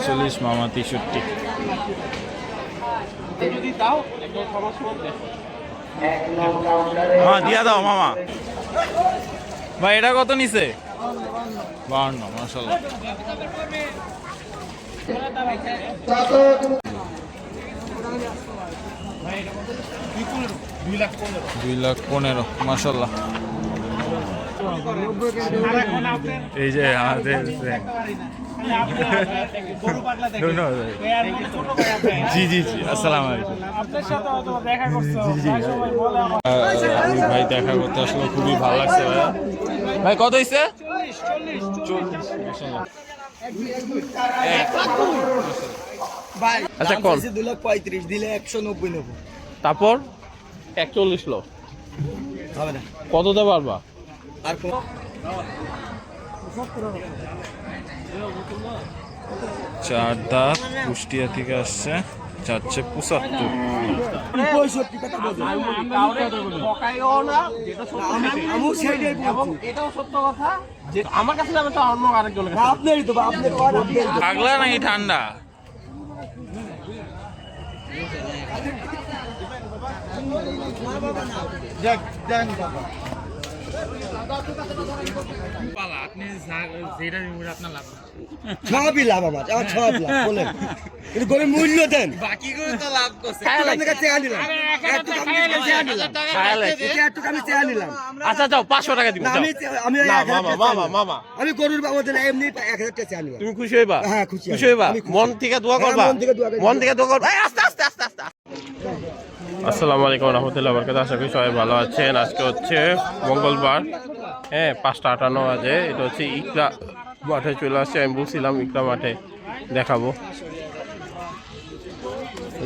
চল্লিশ মামা 63 দিয়া দাও মামা ভাই। এটা কত নিছে? 52 মাশাআল্লাহ। 2,15,000 মাশাআল্লাহ। এই যে আমাদের জি জি জি আসসালামু আলাইকুম। ভাই দেখা করতে আসলে খুবই ভালো লাগছে ভাই। ভাই কত হয়েছে? 40। আচ্ছা কোন 2,35,000 দিলে 190 নেব। তারপর 41 লো হবে না। কততে পারবা? আর চার দাঁত কুষ্টিয়া থেকে আসছে, চাচ্ছে 75। আমার কাছে অন্য আরেকজনের পাগলা নাকি ঠান্ডা? সবই লাভ আমার, সব লাভ বলেন, কিন্তু গরিব মূল্য দেন। বাকি করে তো লাভ করছে। আচ্ছা যাও 500 টাকা দিব। আমি গরুর বাবা দিলে এমনি 1,000 টাকা চেয়ে নিলাম। তুমি খুশি হইবা? হ্যাঁ খুশি হইবা, মন থেকে দোয়া করবা, মন থেকে দোয়া করবা। আস্তে আস্তে আস্তে আস্তে। আসসালামু আলাইকুম রহমতুল্লাহ বরকাতুহু। আশা করি সবাই ভালো আছেন। আজকে হচ্ছে মঙ্গলবার, 5:58 বাজে। এটা হচ্ছে ইকরা মাঠে চলে আসছে। আমি বলছিলাম ইকরা মাঠে দেখাবো,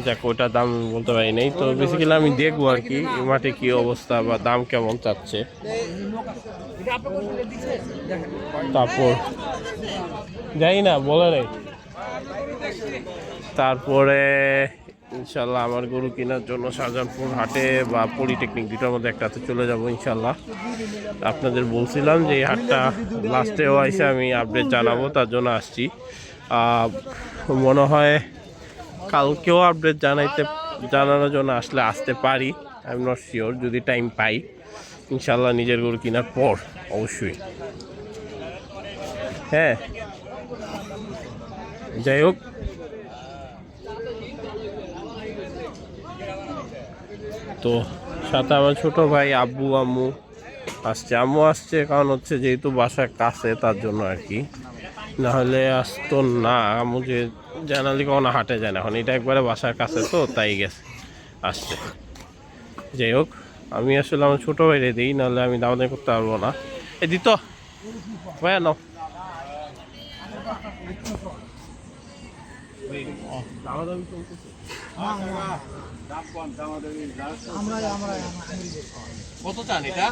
যাক ওটার দাম বলতে পারি নাই। তো বেসিক্যালি আমি দেখবো আর কি এই মাঠে কি অবস্থা বা দাম কেমন চাচ্ছে। তারপর যাই না বলে নাই। তারপরে ইনশাল্লাহ আমার গরু কেনার জন্য শাহজাহানপুর হাটে বা পলিটেকনিক দুটার মধ্যে একটাতে চলে যাব ইনশাল্লাহ। আপনাদের বলছিলাম যে এই হাটটা লাস্টেও আইসে আমি আপডেট জানাবো, তার জন্য আসছি। মনে হয় কালকেও আপডেট জানানোর জন্য আসতে পারি। আই এম নট শিওর, যদি টাইম পাই ইনশাল্লাহ নিজের গরু কেনার পর অবশ্যই। হ্যাঁ যাই হোক, তো সাথে আমার ছোট ভাই আব্বু আম্মু আসছে। আম্মু আসছে কারণ হচ্ছে যেহেতু বাসার কাছে তার জন্য আর কি, নাহলে আসতো না। আম্মু যে জানালি কখনো হাটে যায় না, এখন এটা একবারে বাসার কাছে তো তাই গেছে আসছে। যাই হোক, আমি আসলে আমার ছোটো ভাইরে দিই, নাহলে আমি দাওয়াদামি করতে পারবো না। এ দিত ভাইয়া নাও। দাওয়াদামি চলতেছে। কত চান এটা?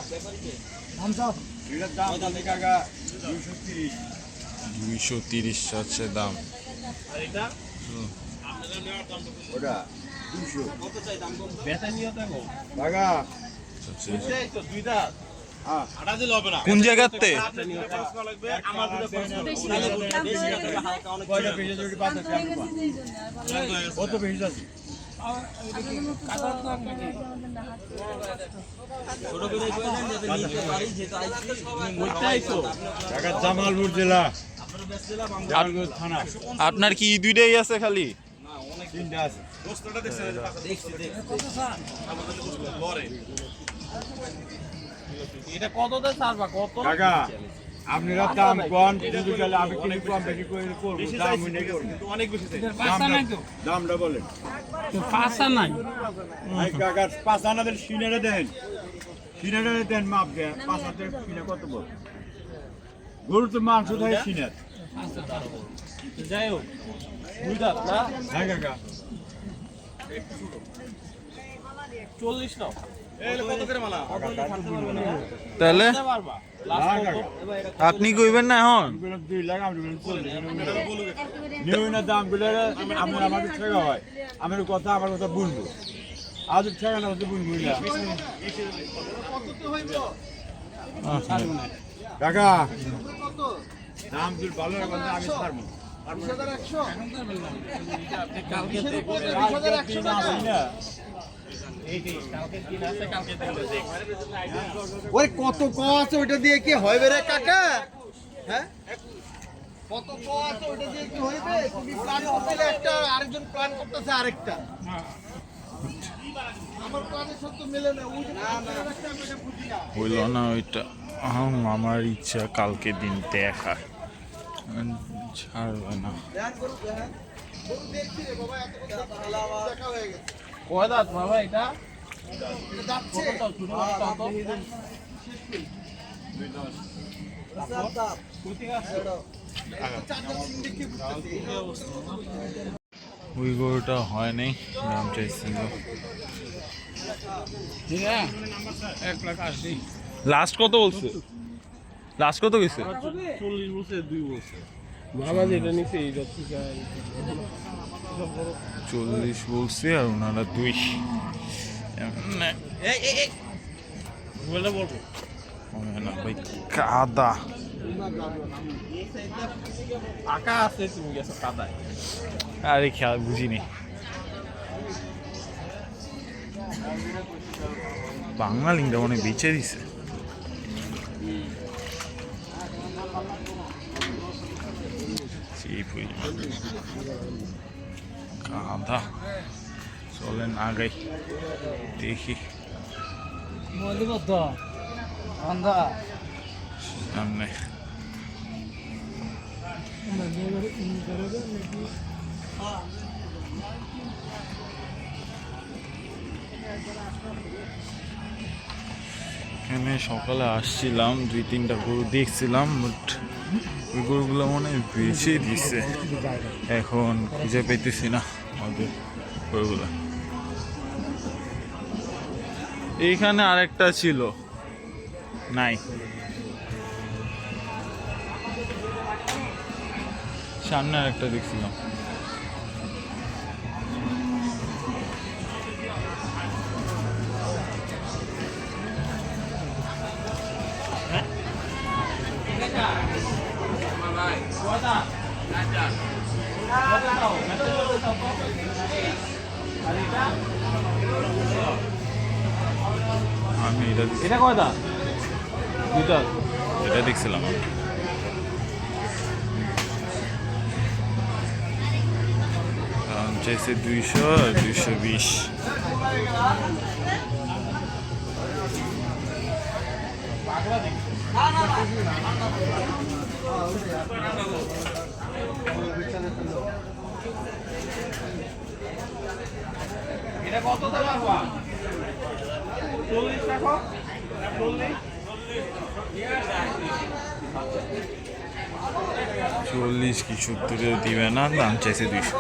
230 আছে দাম। কোন জায়গাতে? জামালপুর জেলা থানা। আপনার কি দুইটাই আছে খালি? এটা কততে ছাড়বা? কত টাকা আপনারা দাম কোন যদি গেলে আমি কি কম বেশি করে করব? দাম হইনে করব, অনেক বেশি দামটা বলেন। পাঁচা নাই এই কাকা পাঁচা না দেন, সিনেরে দেন, সিনেরে দেন, মাপ দেন। পাঁচাতে সিনে কত বল? গরু তো মাংস থাকে সিনের। যাই হোক, দুই দাঁত না? হ্যাঁ কাকা 40 নাও। কত করে মালা? তাহলে আপনি কইবেন না এখন? 2 লাখ আমি নিউনা দাম গুলো আমার আমাদের ঠেকা হয়। আমার কথা বলবো, আজ ঠেকা না হতে বলবো না। কাকা দাম যদি ভালো রাখবেন আমি ছাড়বো। ওই কত ক আছে ওইটা দিয়ে কি হইবে রে কাকা? হ্যাঁ কত ক আছে ওইটা দিয়ে কি হইবে? তুমি প্ল্যান করছিলে একটা, আরেকজন প্ল্যান করতেছে আরেকটা। আমার প্ল্যানের সাথে মিলে না। ওই না না হইল না ওইটা। আমার ইচ্ছা কালকে দিন দেখার, ছাড়বে না। ধ্যান করো হ্যাঁ গরু দেখছি রে বাবা, এত দেখা হয়ে গেছে। কয় দাঁত বাবা এটা? এটা যাচ্ছে ওই গরুটা হয় নাই, দাম চাইছিল। ঠিক আছে 1,80,000। লাস্ট কত বলছে? লাস্ট কত গেছে? 40 বছর 2 বছর বাবা যেটা নিছে এইটা থেকে 40 বলছে আর ওনারা 2। বলে বলবো না ভাই, কাদা। আকা আছে, তুমি গেছো কাদায়। আরে খেয়াল বুঝিনি। বাঙালিরা মানে বেচে দিছে। কাদা। চলেন আগাই দেখি সামনে। এখানে সকালে আসছিলাম, 2-3টা গরু দেখছিলাম, বাট ওই গরুগুলো মনে হয় বেছে দিচ্ছে। এখন খুঁজে পেতেছি না ওদের গরুগুলো। এইখানে আরেকটা ছিল, নাই। সামনে আরেকটা দেখছিলাম। আমি এটা কয় দাঁত? 2 দাঁত। এটা দেখছিলাম। দাম চাইছে 200 আর 220। এটা কত টাকা পাবা? 40 টাকা। 40 40 কি 70 দিবে না, দাম চাইছে 200।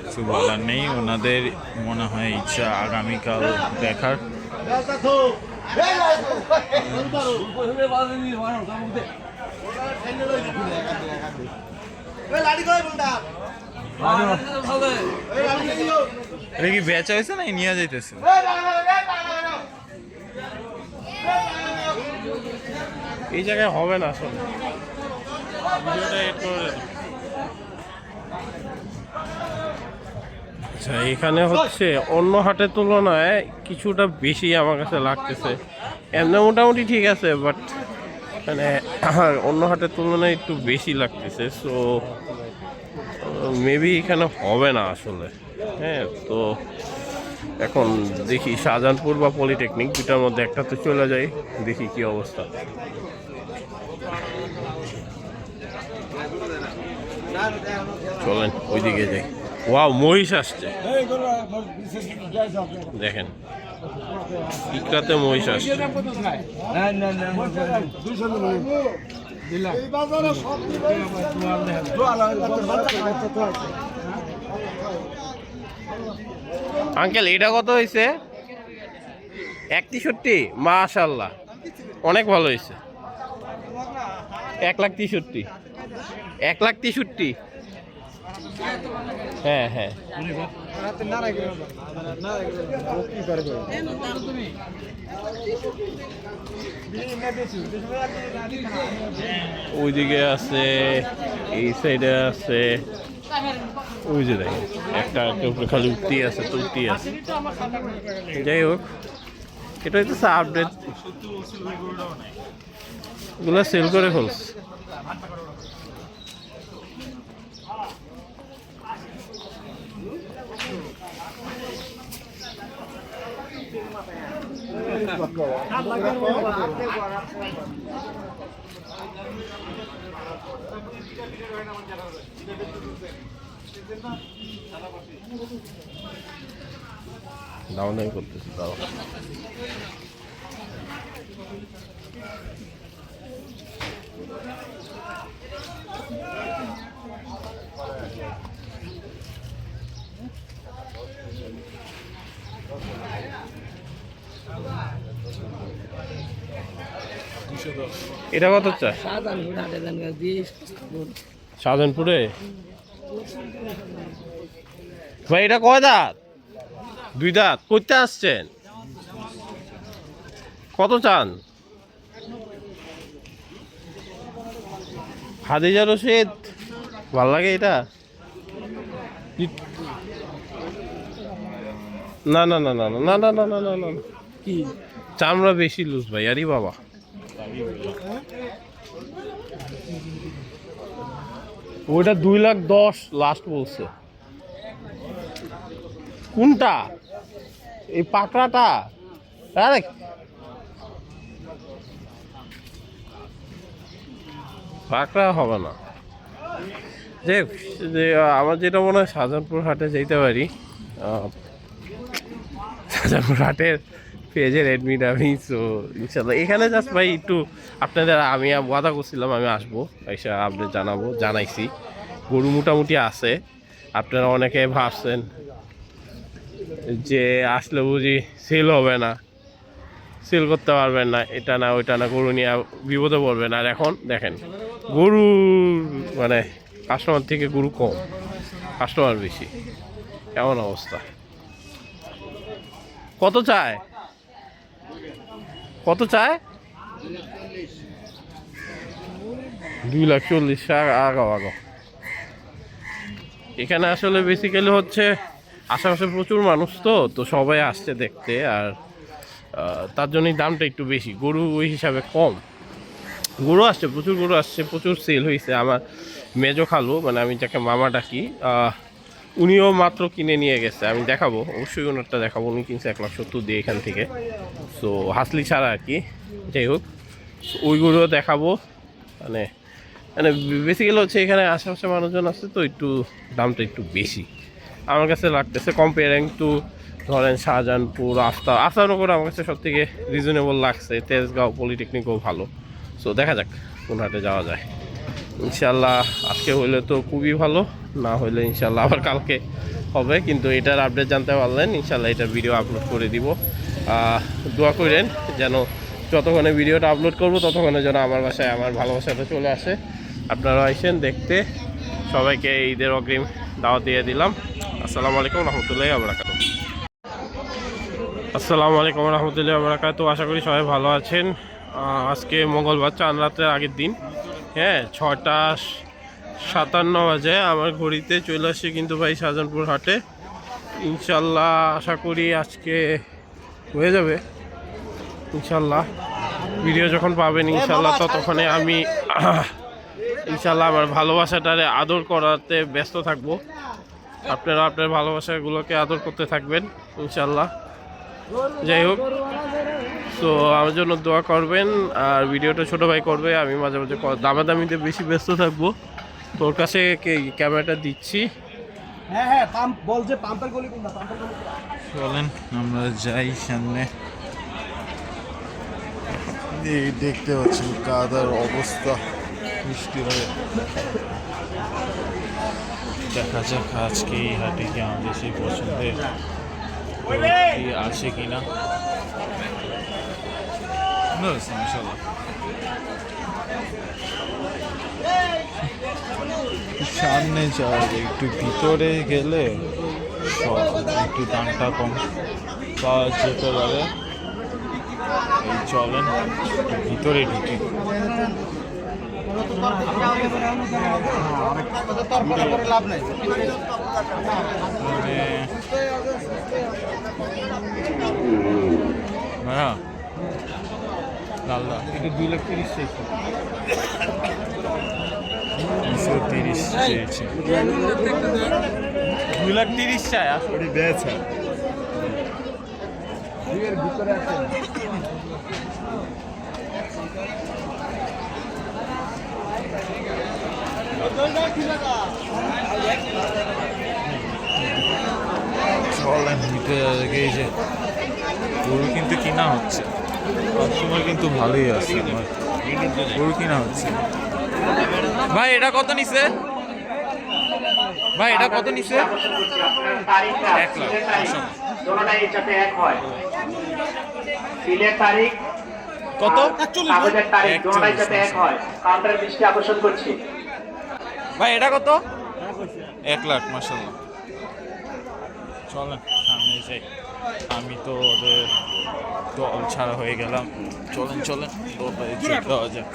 কিছু বলার নেই, ওনাদের মনে হয় ইচ্ছা আগামীকাল দেখার। এটা কি বেচা হয়েছে না নিয়ে যাইতেছে? এই জায়গায় হবে না আসলে। ভিডিওটা এড করে দেন। আচ্ছা, এখানে হচ্ছে অন্য হাটের তুলনায় কিছুটা বেশি আমার কাছে লাগতেছে। এমনি মোটামুটি ঠিক আছে, বাট মানে অন্য হাটের তুলনায় একটু বেশি লাগতেছে। সো মেবি এখানে হবে না আসলে। হ্যাঁ, তো এখন দেখি শাহজাহানপুর বা পলিটেকনিক দুটার মধ্যে একটাতে চলে যাই, দেখি কি অবস্থা। চলেন ওইদিকে যাই। ওয়াও, মহিষ আসছে, দেখেন ইকরাতে মহিষ আসছে। আঙ্কেল এটা কত হয়েছে? 1,63। মাশাআল্লাহ, অনেক ভালো হয়েছে। 1,63,000। 1,63,000। হ্যাঁ হ্যাঁ ওইদিকে আছে, এই সাইডে আছে, ওই যে দেখেন একটা উপরে খালি উঠতেই আছে, তুলতেই আছে। যাই হোক, এটা হচ্ছে আপডেট, এগুলো সেল করে ফেলছে। দাওয়াই করতেছি দাও। এটা কত চায়? শাহজাহানপুরে ভাই এটা কয় দাঁত? 2 দাঁত। করতে আসছেন? কত চান? খাদিজা রশিদ ভাল লাগে এটা? না না না না না না না না না না, কি চামড়া বেশি লুজ ভাই। আরে বাবা, ওইটা 2,10,000 লাস্ট বলছে। কোনটা? এই পাকড়াটা? আরে পাকড়া হবে না। যে আমার যেটা মনে হয় শাহজাহানপুর হাটে যেতে পারি, শাহজাহানপুর হাটের পেজের অ্যাডমিন আমি। সো ইনশাল্লাহ এখানে জাস্ট ভাই একটু আপনাদের আমি ওয়াদা করছিলাম আমি আসবো, এসে আপডেট জানাবো, জানাইছি। গরু মোটামুটি আছে। আপনারা অনেকে ভাবছেন যে আসলে বুঝি সেল হবে না, সেল করতে পারবেন না, এটা না ওইটা না, গরু নিয়ে বিপদে পড়বেন। আর এখন দেখেন গরু মানে কাস্টমার থেকে গরু কম, কাস্টমার বেশি, এমন অবস্থা। কত চায়? কত চায়? 2,40,000 আগো। এখানে আসলে বেসিক্যালি হচ্ছে আশেপাশে প্রচুর মানুষ, তো সবাই আসছে দেখতে, আর তার জন্যই দামটা একটু বেশি। গরু ওই হিসাবে কম, গরু আসছে, প্রচুর গরু আসছে, প্রচুর সেল হয়েছে। আমার মেজো খালু, মানে আমি যাকে মামা ডাকি, উনিও মাত্র কিনে নিয়ে গেছে। আমি দেখাবো, অবশ্যই ওনারটা দেখাবো। উনি কিনছে 1,70,000 দিয়ে এখান থেকে, সো হাসলি ছাড়া আর কি। যাই হোক, ওইগুলো দেখাবো। মানে মানে বেসিক্যালি হচ্ছে এখানে আশেপাশে মানুষজন আছে, তো একটু দামটা একটু বেশি আমার কাছে লাগতেছে, কম্পেয়ারিং টু ধরেন শাহজাহানপুর, আফতাবনগর আমার কাছে সব থেকে রিজনেবল লাগছে। তেজগাঁও পলিটেকনিকও ভালো। সো দেখা যাক কোন হাটে যাওয়া যায়। ইনশাল্লাহ আজকে হইলে তো খুবই ভালো, না হইলে ইনশাল্লাহ আবার কালকে হবে। কিন্তু এটার আপডেট জানতে পারলেন, ইনশাল্লাহ এটার ভিডিও আপলোড করে দিব। দোয়া করেন যেন যতক্ষণে ভিডিওটা আপলোড করব ততক্ষণে যেন আমার বাসায় আমার ভালোবাসাটা চলে আসে। আপনারা আইসেন দেখতে। সবাইকে ঈদের অগ্রিম দাওয়াত দিয়ে দিলাম। আসসালামু আলাইকুম রহমতুল্লাহি ওয়া বারাকাতুহু। আসসালামু আলাইকুম রহমতুল্লাহি ওয়া বারাকাতুহু। আশা করি সবাই ভালো আছেন। আজকে মঙ্গলবার, চাঁদ রাতের আগের দিন। হ্যাঁ, 6:57 বাজে আমার ঘড়িতে চলে আসছে কিন্তু ভাই শাহজাহানপুর হাটে। ইনশাল্লাহ আশা করি আজকে হয়ে যাবে ইনশাল্লাহ। ভিডিও যখন পাবেন ইনশাল্লাহ ততক্ষণে আমি ইনশাল্লাহ আমার ভালোবাসাটারে আদর করাতে ব্যস্ত থাকব। আপনারা আপনার ভালোবাসাগুলোকে আদর করতে থাকবেন ইনশাল্লাহ। যাই হোক, তো আমার জন্য দোয়া করবেন। আর ভিডিওটা ছোটো ভাই করবে, আমি মাঝে মাঝে দামাদামিতে বেশি ব্যস্ত থাকবো। তোর কাছে ক্যামেরাটা দিচ্ছি। হ্যাঁ পাম্প বলছে, পাম্পের গলি কোনটা? চলেন আমরা যাই সামনে। এই দেখতে পাচ্ছেন কাদার অবস্থা, বৃষ্টি হয়ে। দেখা যাক আজকে এই হাটে কি আমাদের সেই পছন্দের কি আসে কিনা। ইনশাল্লাহ সামনে যাওয়া যায়। একটু ভিতরে গেলে সব একটু দামটা কম পাওয়া যেতে পারে। এই চলেন একটু ভিতরে ঢুকি। লাভ নাই মানে হ্যাঁ লালদা এটা 2,30,000 চাইছি। 230 চেয়েছে। 2,30,000 চাই আসলে বেছে। চলেন ভিতরে এই যে গরু কিন্তু কিনা হচ্ছে, সবসময় কিন্তু ভালোই আছে আমার গরু কিনা হচ্ছে। ভাই এটা কত নিছে? ভাই এটা কত নিছে? 1 লাখ। দোনোটাই যাতে এক হয়। সিলের তারিখ কত? কাগজের তারিখ দোনোটাই যাতে এক হয়। কাউন্টারের দৃষ্টি আকর্ষণ করছি। ভাই এটা কত? 1 লাখ। মাশাআল্লাহ। চলেন সামনে যাই। আমি তো ওদের দল ছাড়া হয়ে গেলাম। চলেন চলেন দলটায় যোগ দেওয়া যাক।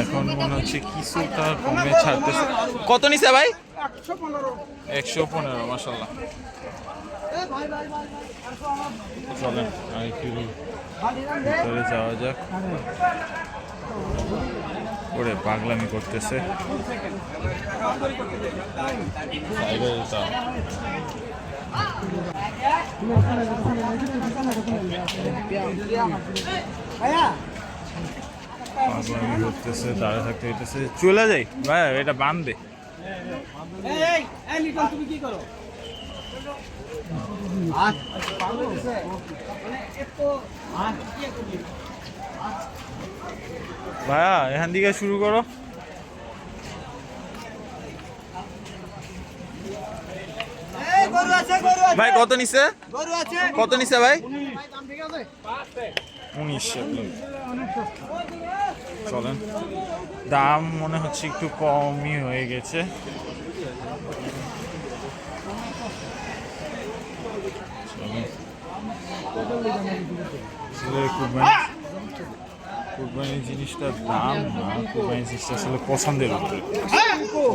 এখন মনে হচ্ছে কিছুটা কমে ছাড়তেছে। কত নিছে ভাই? 115। মাশাআল্লাহ। চলেন আর একটু ভিতরে যাওয়া যাক। ওরে পাগলামি করতেছে। সাইডে যেতাম। পাগলামি করতেছে, দাঁড়া থাকতে হইতেছে। চলে যাই ভাই, এটা বান্ধে। ভাইয়া এখান থেকে শুরু করো। ভাই কত নিছে? কত নিছে ভাই? 19। চলেন, দাম মনে হচ্ছে একটু কমই হয়ে গেছে। কুরবানির জিনিসটার দাম না, কুরবানির জিনিসটা আসলে পছন্দের উপরে।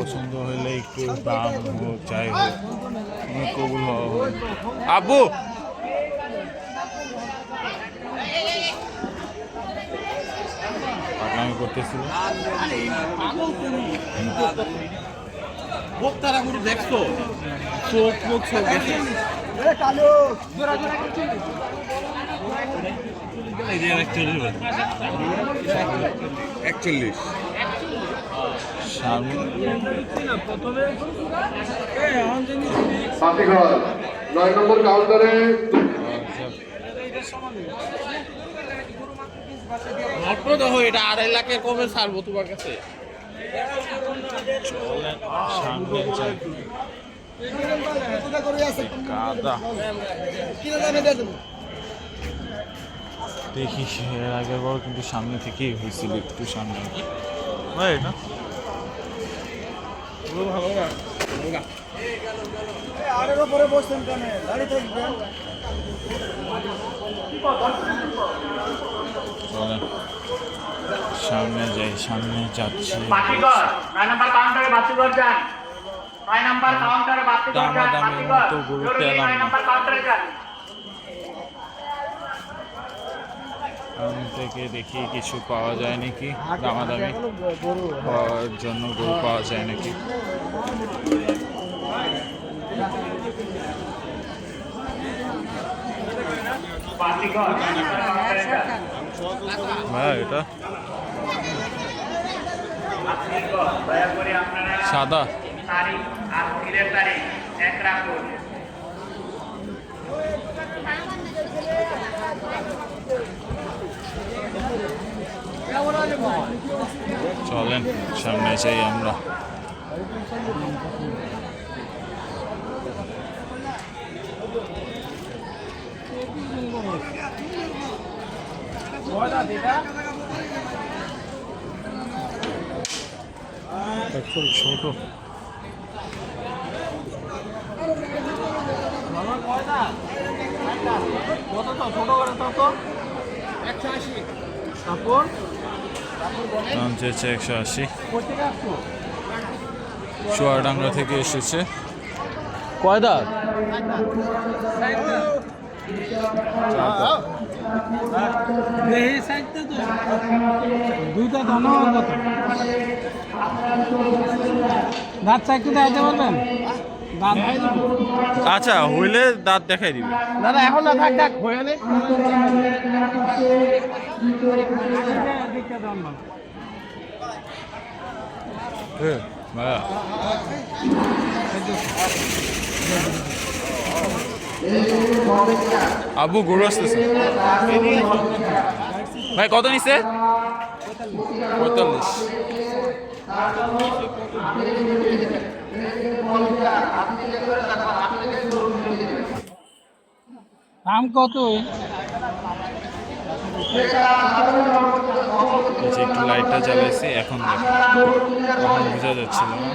পছন্দ হলে একটু দাম হোক যাই হোক কবুল হওয়া হোক। আব্বু পাগলামি করতেছিল। তারা গুরু দেখছো চোখ মুখ সব গেছে। পাতিঘর 9 নম্বর কাউন্টারে দেখো এটা 2.5 লাখের কমে ছাড়বো তোমার কাছে। সামনে যাই। কাদা দেখি এর আগের বার কিন্তু সামনে থেকেই হয়েছিল, একটু সামনে ভাই না ভালো না চলেন সামনে যাই। সামনে যাচ্ছি। বাতিঘর 9 নম্বর কাউন্টারে বাতিঘর যান। 9 নম্বর কাউন্টারে বাতিঘর যান। দামাদামির মতো গরু পেলাম 9 না। নম্বর কাউন্টারে যান। সামনে থেকে দেখি কিছু পাওয়া যায় নাকি, দামাদামি হওয়ার জন্য গরু পাওয়া যায় নাকি। বাতিঘর 9 নম্বর কাউন্টারে যান। ভাই এটা বাতিঘর দয়া করে আপনারা সাদা। তারিখ আর সিলের তারিখ এক রাখুন। চলেন সামনে যাই আমরা। একদম ছোট। কত তো ছোট করে তো 180 তারপর দাম চেয়েছে 180। চুয়াডাঙ্গা থেকে এসেছে। কয় দাঁত? দুইটা দানা দাঁত একটু দেখাতে বলবেন? দাঁত আচ্ছা হইলে দাঁত দেখাই দিবে। দাদা এখন না থাক থাক হয়ে নে। ভাইয়া আবু গরু আসতেছে ভাই, কত নিছে? 45। দাম কত? একটু লাইটটা জ্বালাইছি, এখন এখন বোঝা যাচ্ছিল না।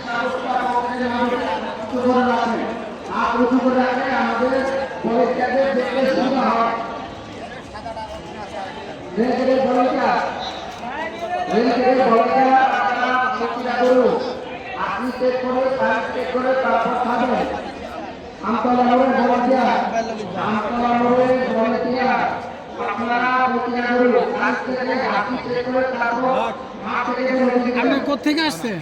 আপনি কোথেকে আসছেন?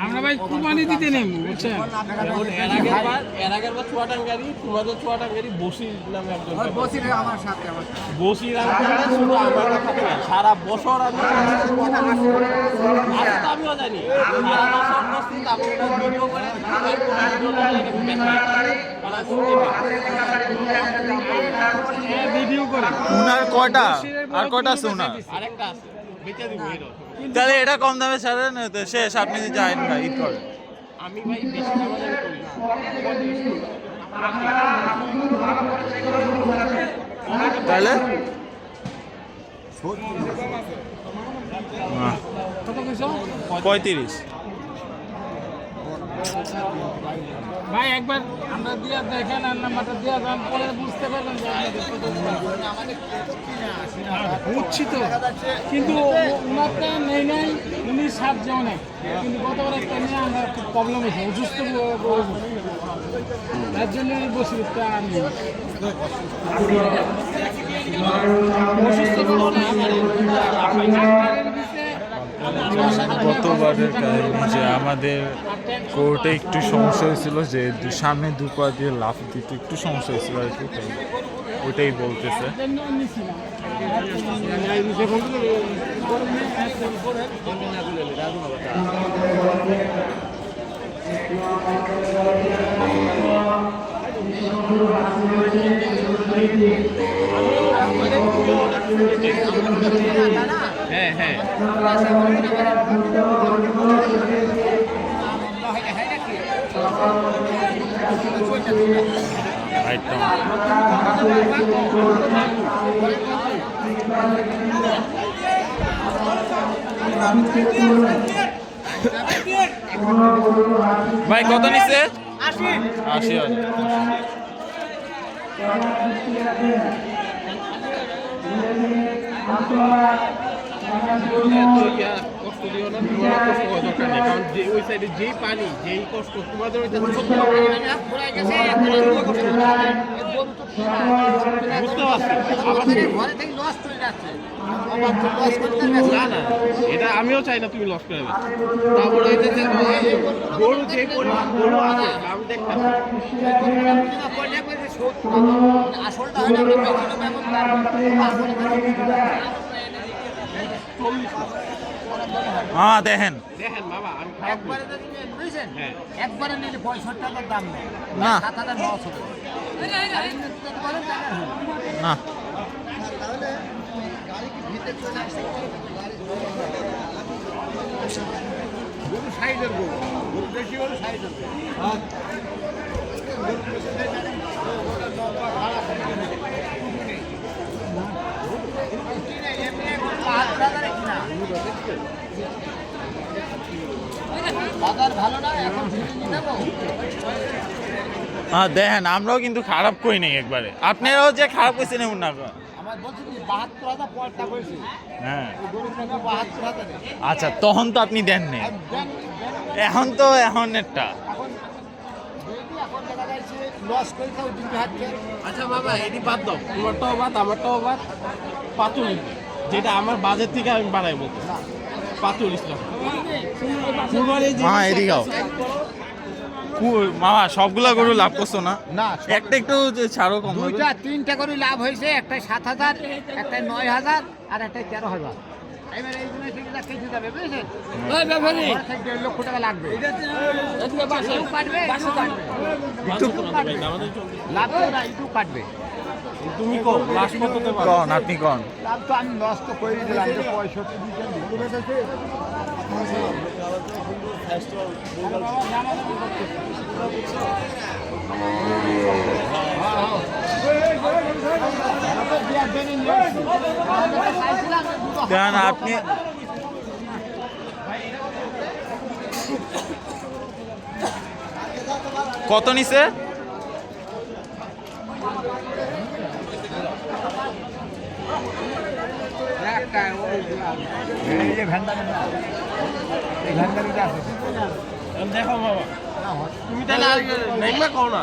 আমরা ভাই কুরবানি দিতে নেব, বুঝছেন? এর আগের বার চুয়াডাঙ্গারি, তোমাদের চুয়াডাঙ্গারি বসির নামে একজন বসির শুধু আমার কথা না, সারা বছর আমি আমিও জানি সারা বছর বসি, তারপর ভিডিও করে ভিডিও করে উনার কয়টা আর কয়টা আছে উনার? আরেকটা আছে বেচে দিব এর। তাহলে এটা কম দামে ছাড়েন, তো শেষ, আপনি যাইন ভাই ঈদ করে। আমি ভাই বেশি দাম করি না। তাহলে কত কইছো? 35। ভাই একবার আমরা দিয়া দেখেন আর নাম্বারটা দিয়া যান, পরে বুঝতে পারবেন যে বুঝছি তো, কিন্তু ওনারটা নেই নাই, উনি সাত যেমন কিন্তু গতবার একটা নিয়ে আমরা খুব প্রবলেম হয়েছে, অসুস্থ তার জন্য এই বছরটা আনি অসুস্থ গতবারের কাহিনী যে আমাদের কোর্টে একটু সমস্যা হয়েছিল, যে সামনে দুপা দিয়ে লাফ দিতে একটু সমস্যা হয়েছিল আর কি, তাই ওইটাই বলতেছে। হ্যাঁ হ্যাঁ একদম ভাই কত নিচ্ছে? 80,000। কষ্ট দিও না, তোমার কষ্ট হওয়া দরকার নেই, কারণ যে ওই সাইডে যেই পানি যেই কষ্ট তোমাদের ওইটা বুঝতে পারছি। না না, এটা আমিও চাই না তুমি লস করে দেবে। তারপরে এই যে গরু যে পরিমাণ গরু আছে দাম দেখতে হ্যাঁ দেখেন দেখেন বাবা, আমি একবারে যদি নেন, বুঝছেন? হ্যাঁ। একবারে নিলে 65 টাকার দাম নেই, না। 7,000 লস হবে। আর এমনি যদি বলেন টাকা হবে। না, তাহলে গাড়ি কি ভিতরে চলে আসছে? গরু সাইজের গরু, গরু বেশি গরু সাইজের গরু। এমনি 5,000 কিনা বাজার ভালো না এখন নেবো। হ্যাঁ দেখেন আমরাও কিন্তু খারাপ করি নাই একবারে, আপনারাও যে খারাপ কইছেন এমন না। আমার বলছি কি 72,000 পয়সা করেছি, হ্যাঁ গরুর টাকা 72,000 আচ্ছা, তখন তো আপনি দেন নাই, এখন তো এখন একটা এখন দেখি এখন দেখা যাচ্ছে লস করে খাও দুটো হাতে। আচ্ছা বাবা এটি বাদ দাও, তোমারটাও বাদ আমারটাও বাদ। 45 যেটা আমার বাজেট থেকে আমি বাড়াই বলতে 45 লাখ। হ্যাঁ এদিকেও মামা সবগুলা গরু লাভ করছো না? না একটা একটু যে ছাড়ো কম হবে। দুইটা তিনটা করে লাভ হয়েছে, একটা 7,000, একটা 9,000 আর একটা 13,000। এবার এই জন্য ঠিক আছে কিছু যাবে বুঝছেন? ওই ব্যাপারে 1.5 লক্ষ টাকা লাগবে। এদিকে বাসা কাটবে, লাভ তো না, ইটু কাটবে। তুমি কো লাস্ট কততে পারো? কন আপনি কন। লাভ তো আমি লস তো করে দিলাম, যে 65 দিচ্ছেন। কেন আপনি কত নিছে? দেখো বাবা তুমি তাহলে আর নেইমা কও না।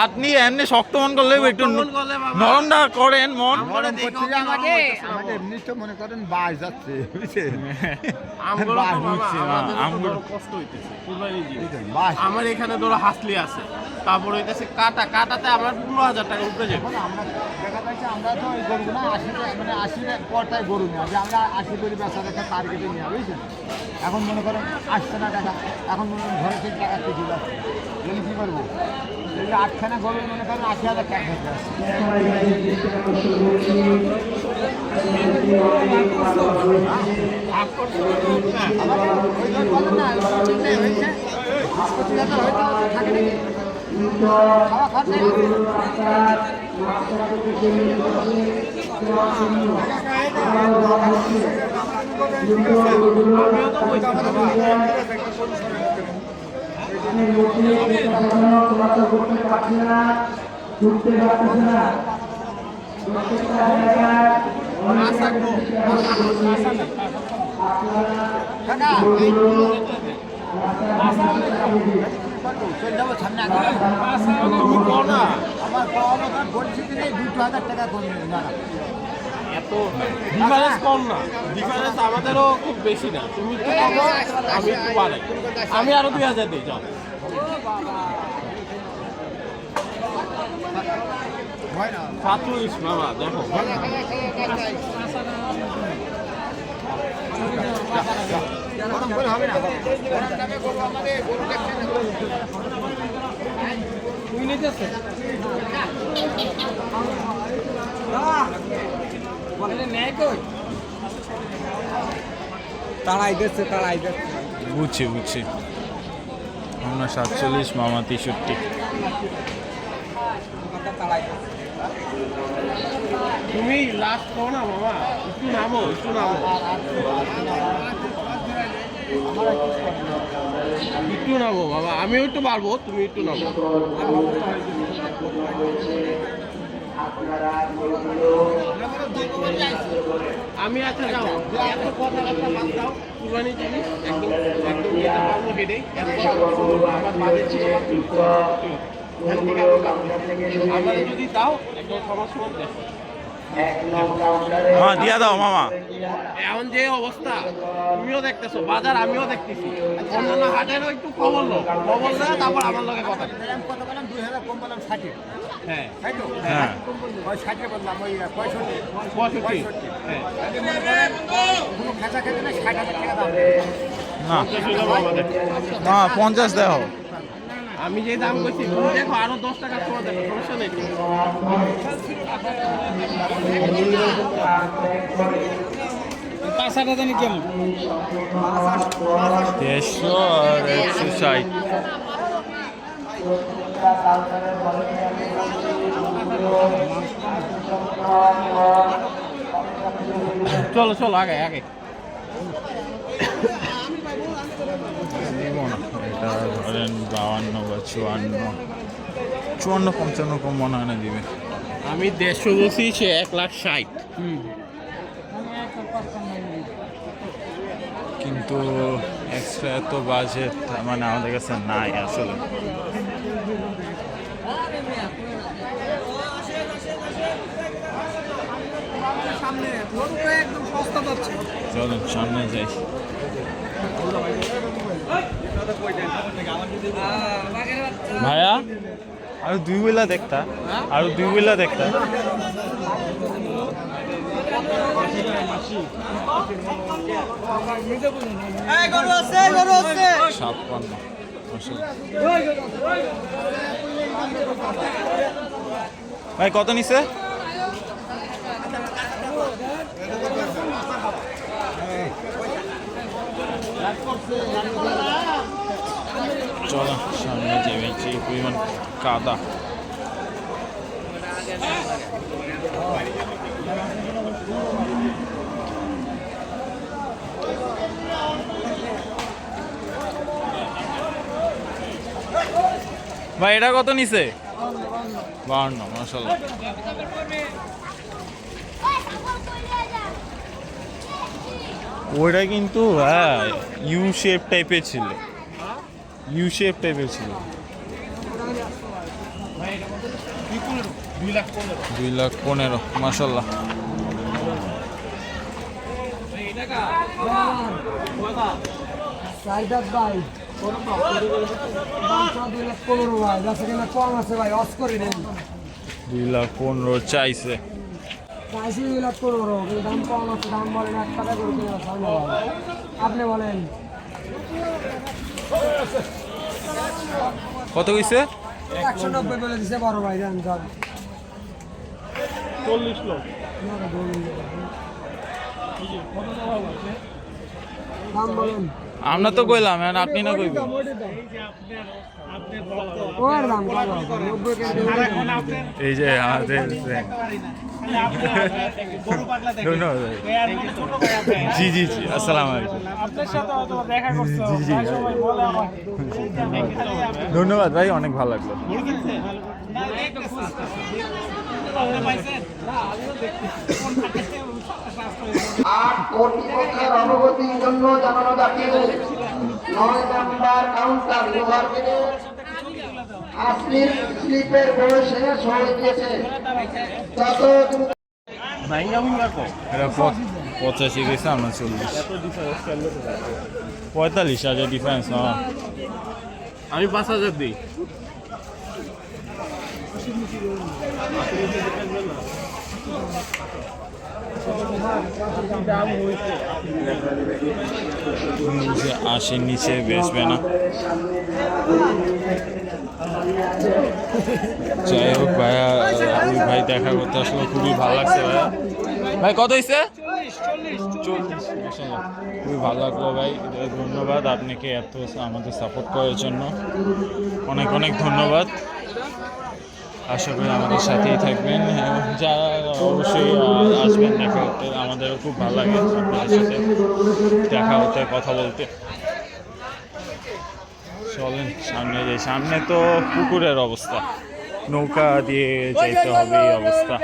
আপনি এমনি শক্ত মন করলে একটু মন করলে বাবা। নরমটা করেন মন। গরম করছে যে আমাকে, আমাদের এমনি তো মনে করেন বাস যাচ্ছে বুঝছেন? আমগুলো তো বাবা, বুঝছি, আমাদের তো আমগুলো। বড় কষ্ট হইতেছে কুরবানি দিতে। বাস আমার এখানে ধরো হাসলি আছে, তারপর হইতেছে কাটাতে আমার 15,000 টাকা উঠে যাবে। এখন আমরা দেখা যাচ্ছে আমরা তো এই গরু না 80 পরটায় গরু নিয়ে যে আমরা 80 করে বেচা রেখে টার্গেটে নিয়ে বুঝছেন? এখন মনে করেন আসছে না টাকা, এখন মনে করেন ঘরে থেকে টাকা কিছু যাচ্ছে, এগুলো কী করবো? এই যে 8খানা গরু মনে করেন 80,000 টাকা খেতে আসছে। আবার ওই জন্য বলেন না, চিন্তাই হয়েছে 25,000 হয়তো থাকে নাকি খাওয়া খরচা। তুমি কও না আমার পাওয়া বলছি কি 2,000 টাকা কম না এত ডিফারেন্স কম না, ডিফারেন্স আমাদেরও খুব বেশি না। তুমি একটু কমো, আমি একটু বাড়াই, আমি আরো 2,000 দিই। যাও 45 মামা দেখো গরম করে হবে না, গরম টাকা করবো আমাদের গরু দেখতে তুই নিতেছে তারাই দিচ্ছে তারাই দিচ্ছে। বুঝছি বুঝছি। আমরা 47, মামা 63। তুমি লাস্ট কও না মামা, একটু নামো একটু নামো একটু নামো বাবা, আমিও একটু পারবো, তুমি একটু নামো। আমি আচ্ছা যাও এত কথাবার্তা বাদ দাও, কুরবানি জিনিস একদম একদম যেটা পারবো হেডে আমার বাজেট ছিল আমার যদি দাও একদম সমস্যা হবে। দেখো মামা দিয়া দাও মামা। এখন যে অবস্থা তুমিও দেখতেছো, বাজার আমিও দেখতেছি, অন্যান্য হাটেরও একটু খবর লো, খবর না তারপর আমার লগে কথা। কত বললাম 2,000 কম বললাম 60, হ্যাঁ তাই তো? হ্যাঁ ওই 60 বললাম ওই 65, 65 হ্যাঁ কোনো খেঁচা খেতে না 60,000 টাকা দাম। না আমাদের না 50 দাও। আমি যে দাম কইছি তুমি দেখো আরো 10 টাকা কম দেখো, সমস্যা নেই। পাঁচটা জানি কেমন 150 আর 160। চলো চলো আগে আগে 52 বা 54, 55 কম মনে হয় না দিবে। আমি 150 বলছি, সে 1,60,000। কিন্তু এক্সট্রা এত বাজেট মানে আমাদের কাছে নাই আসলে। চলুন সামনে যাই। ভাইয়া আরো 2 বেলা দেখতা, আরো 2 বেলা দেখতা। 56। ভাই কত নিছে? চলো সামনে যাবে, যে পরিমাণ কাদা। ভাই এটা কত নিছে? 52, মাশাআল্লাহ। ওইটা কিন্তু ইউ শেপ টাইপের ছিল, ইউ শেপ টাইপের ছিল। 2,15,000, মাশাআল্লাহ। সাইদাত ভাই 2,15,000 ভাই, যাচ্ছে কিনা কম আছে ভাই, অস করে নেন। 2,15,000 চাইছে। চাইছি 2,15,000, কিন্তু দাম কম আছে, দাম বলেন 1 টাকা করে কিনা সামনে ভাই, আপনি বলেন। কত কইছে? 190 বলে দিছে বড় ভাই, জান যান 40 লোক দাম বলেন। আমরা তো কইলাম, এখন আপনি না কইবেন। ওর দাম কত? 90 কেজি। এই যে আমাদের ধন্যবাদ। জি জি জি, আসসালামু আলাইকুম। আপনার সাথে হয়তো দেখা করতে জি জি, ধন্যবাদ ভাই, অনেক ভালো লাগলো। আর কর্তৃপক্ষের অবগতির জন্য জানানো যাচ্ছে 9 নাম্বার কাউন্টার লোহার গেটে আসলির স্লিপের বয়স শেষ হয়ে গিয়েছে। যত দ্রুত এটা 85 গেছে, আমরা 40। 45,000 ডিফারেন্স। আমি 5,000 দিই। আশির নিচে বেচবে না। যাই হোক ভাইয়া, ভাই দেখা করতে আসলে খুবই ভালো লাগছে। ভাইয়া ভাই কত হয়েছে? 40। খুবই ভালো লাগলো ভাই, ধন্যবাদ আপনাকে এত আমাদের সাপোর্ট করার জন্য, অনেক অনেক ধন্যবাদ। আশা করি আমাদের সাথেই থাকবেন, যারা অবশ্যই আসবেন দেখা করতে। আমাদেরও খুব ভালো লাগে আপনাদের সাথে দেখা হতে, কথা বলতে। চলেন সামনে যাই। সামনে তো পুকুরের অবস্থা, নৌকা দিয়ে যাইতে হবে এই অবস্থা।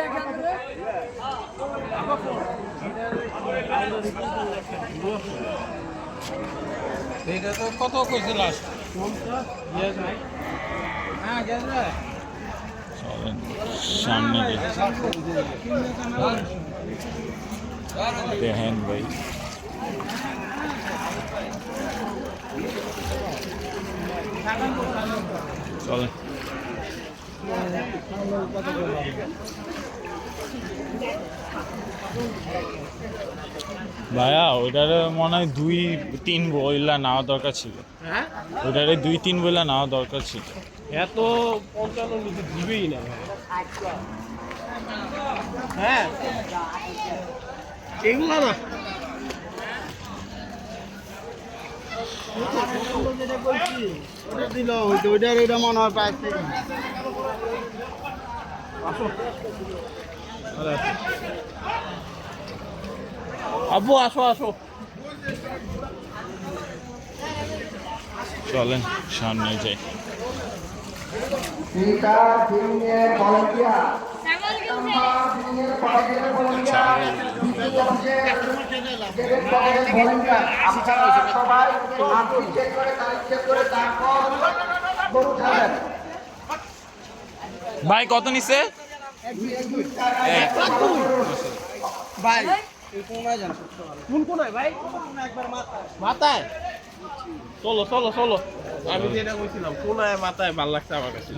এটা তো কত কইছে লাস্ট? হ্যাঁ গেছে। চলেন সামনে যাই। দেখেন ভাই, চলেন। ভাইয়া ওইটারে মনে হয় 2-3 বইলা নেওয়া দরকার ছিল। হ্যাঁ, ওইটারে 2-3 বইলা নেওয়া দরকার ছিল। এত 55 নিচে দিবেই না। হ্যাঁ, এগুলো না দিল ওইটার এটা মনে হয় পাইছে। আব্বু আসো আসো। চলেন সামনে যাই। Speaker senior volunteer number senior volunteer দ্বিতীয় অংশের ডেভিড পকেটের ভলান্টিয়ার আপনারা সবাই আপনি চেক করে তারিখ চেক করে তারপর গরু ছাড়বেন। ভাই কত নিছে? মাথায় চলো চলো চলো, আমি যেটা বলছিলাম কোনায় মাথায় ভালো লাগছে আমার কাছে।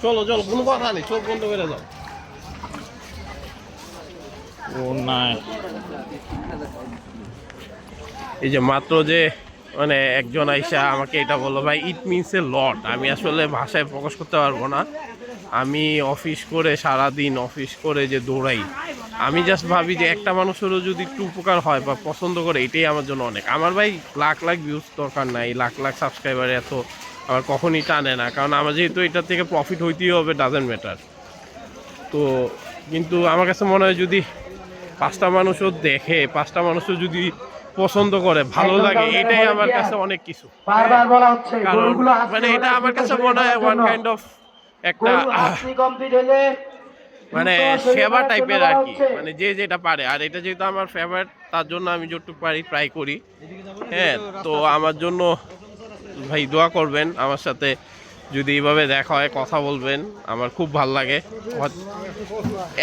চলো চলো, কোনো কথা নেই, চোখ বন্ধ করে যাও। ও নাই, এই যে মাত্র যে মানে একজন আইসা আমাকে এটা বললো, ভাই ইট মিনস এ লট। আমি আসলে ভাষায় প্রকাশ করতে পারবো না। আমি অফিস করে সারাদিন অফিস করে যে দৌড়াই, আমি জাস্ট ভাবি যে একটা মানুষেরও যদি একটু উপকার হয় বা পছন্দ করে, এটাই আমার জন্য অনেক। আমার ভাই লাখ লাখ ভিউজ দরকার নাই, লাখ লাখ সাবস্ক্রাইবার এত আমার কখনই টানে না, কারণ আমার যেহেতু এটার থেকে প্রফিট হইতেই হবে, ডাজেন্ট ম্যাটার। তো কিন্তু আমার কাছে মনে হয় যদি 5টা মানুষও দেখে, 5টা মানুষও যদি পছন্দ করে, ভালো লাগে, এটাই আমার কাছে অনেক কিছু। বারবার বলা হচ্ছে কারণ গরুগুলো আসতে মানে এটা আমার কাছে মনে হয় ওয়ান কাইন্ড অফ একটা আসতে কমপ্লিট হলে মানে সেবা টাইপের আর কি, মানে যে যেটা পারে। আর এটা যেহেতু আমার ফেভারিট, তার জন্য আমি যতটুকু পারি ট্রাই করি। হ্যাঁ, তো আমার জন্য ভাই দোয়া করবেন, আমার সাথে যদি এইভাবে দেখা হয় কথা বলবেন, আমার খুব ভাল লাগে।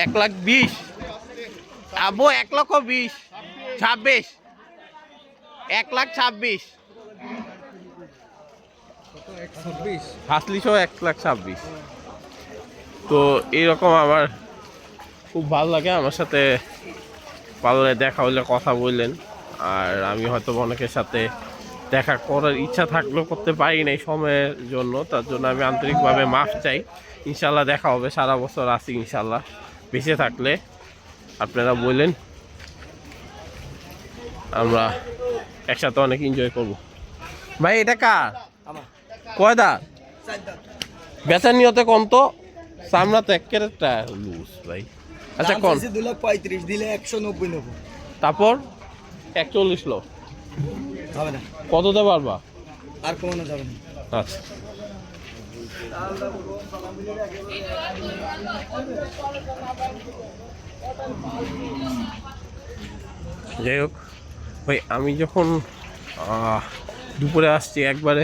1,20,000 আবো, 1,20,000 26, 1,26,000 হাসলিশো 1,26,000। তো এইরকম আমার খুব ভালো লাগে। আমার সাথে পার্লারে দেখা হলে কথা বললেন, আর আমি হয়তো অনেকের সাথে দেখা করার ইচ্ছা থাকলেও করতে পারি না এই সময়ের জন্য, তার জন্য আমি আন্তরিকভাবে মাফ চাই। ইনশাল্লাহ দেখা হবে, সারা বছর আছি ইনশাল্লাহ, বেঁচে থাকলে আপনারা বললেন, আমরা একসাথে অনেক এনজয় করব। ভাই এটা কার? কয় দাঁত? বেচার নিয়তে কম তো, সামনা তো একেরটা লুজ ভাই। আচ্ছা কোন 2,35,000 দিলে 190 নেব। তারপর 41 লো হবে না, কততে পারবা? আর কমানো যাবে না। আচ্ছা যাই হোক ভাই, আমি যখন দুপুরে আসছি একবারে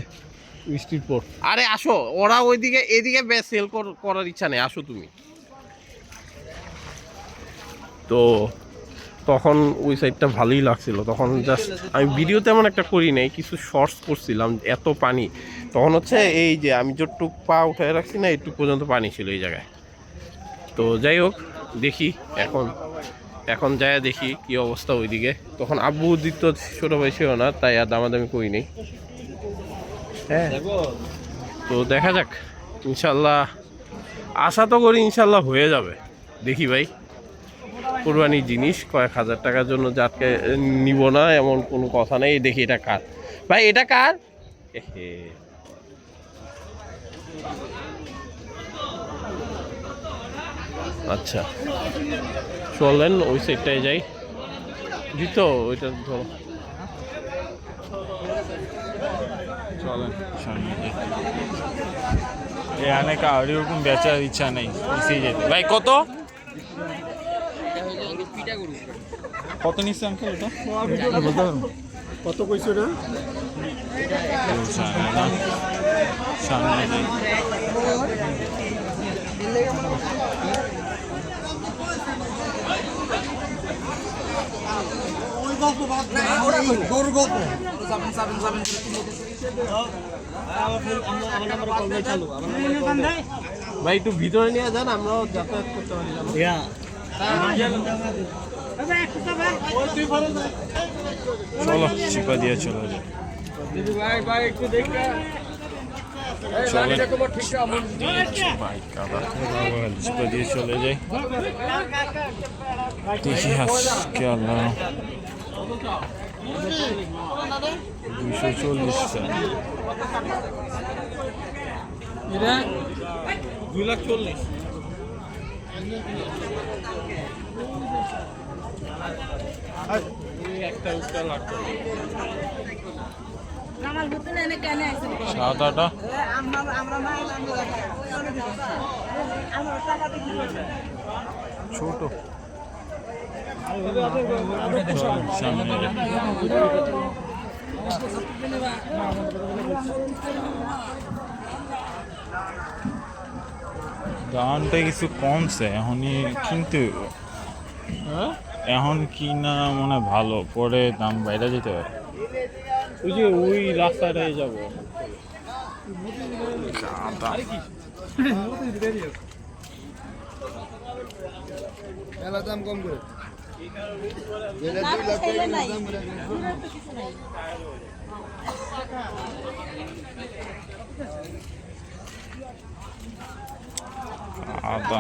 বৃষ্টির পর, আরে আসো, ওরা ওইদিকে এদিকে সেল করার ইচ্ছা নেই, আসো তুমি। তো তখন ওই সাইডটা ভালোই লাগছিল, তখন জাস্ট আমি ভিডিও তেমন একটা করি নাই, কিছু শর্টস করছিলাম। এত পানি তখন হচ্ছে, এই যে আমি যতটুক পা উঠায় রাখছি না, একটু পর্যন্ত পানি ছিল এই জায়গায়। তো যাই হোক, দেখি এখন যায় দেখি কি অবস্থা ওইদিকে। তখন আব্বু দিক তো ছোটো ভাই ছিল না, তাই আর দামাদামি করি নেই। হ্যাঁ, তো দেখা যাক, ইনশাল্লাহ আশা তো করি ইনশাল্লাহ হয়ে যাবে। দেখি ভাই, কোরবানির জিনিস কয়েক হাজার টাকার জন্য যাকে নিব না এমন কোনো কথা নেই। দেখি এটা কার ভাই, এটা কার? আচ্ছা চলেন ওই সাইডটায় যাই, দিত ওইটা ধরো। চলেন সামনে যাই। এখানে কার এরকম বেচার ইচ্ছা নেই, পিছিয়ে যেতে। ভাই কত কত নিচ্ছে আঙ্কেল এটা? কত কইছো না? সামনে যাই। গরু গল্প ভাই একটু ভিতরে নিয়ে যান, আমরাও যাতায়াত করতে পারি। চলো চিপা দিয়ে চলে যাই। চিপা দিয়ে চলে যাই। দেখি আজকে আল্লাহ 240 2,40,000 একটা লাগতো। সাদাটা ছোট সামনে দামটা কিছু কমছে এখনই, কিন্তু এখন কিনা মানে ভালো, পরে দাম বাইরে যেতে পারে। ওই যে ওই রাস্তাটায় যাবো। মেলা দাম কম করে আদা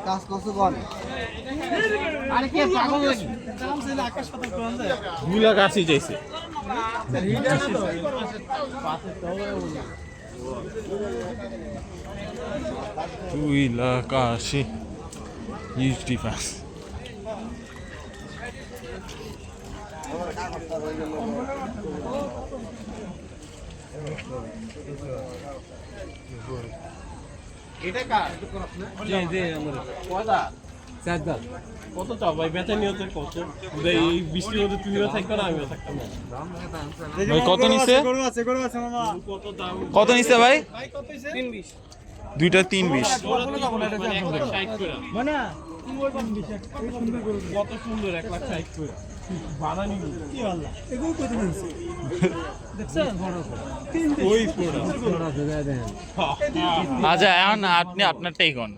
কাজ করছো বল আরে কে পাগল নাকি 2 লাখ 80 চাইছে। 2,80,000 huge difference. কত চাও ভাই? বেচা নিয়ে তো কত? এই বৃষ্টির মধ্যে তুমিও থাকবে না, আমিও থাকতাম না। ভাই কত নিছে? কত দাম? কত নিছে ভাই? দুইটা 320। মানে কত সুন্দর 1,60,000 করে বানানি কি আল্লাহ এগুলো কত নিছে দেখছেন? ওই আচ্ছা এখন আপনি আপনারটাই কোন?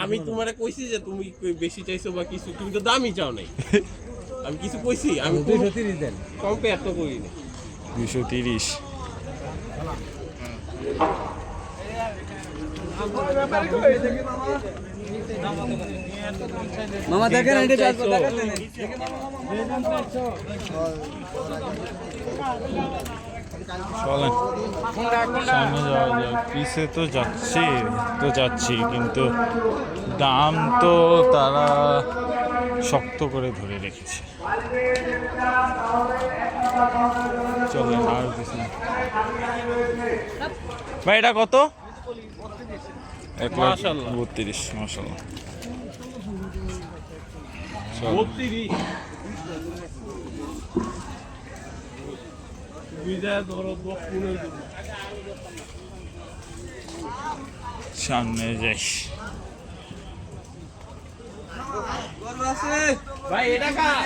আমি তোমারে কইছি যে তুমি বেশি চাইছো বা কিছু, তুমি তো দামই চাও নাই। আমি কিছু কইছি? আমি 230 দেন, কম্পেয়ার তো করি না। 230। মামা দেখেন এটা চলেন সামনে যাওয়া যাক। পিছে তো যাচ্ছি কিন্তু দাম তো তারা শক্ত করে ধরে রেখেছে। চলেন আর পিছনে। ভাই এটা কত? 1,32,000 মাশাআল্লাহ। 32 বিদায় ধরো 10-15 দিন সামনে যাই। ভাই এটা কার?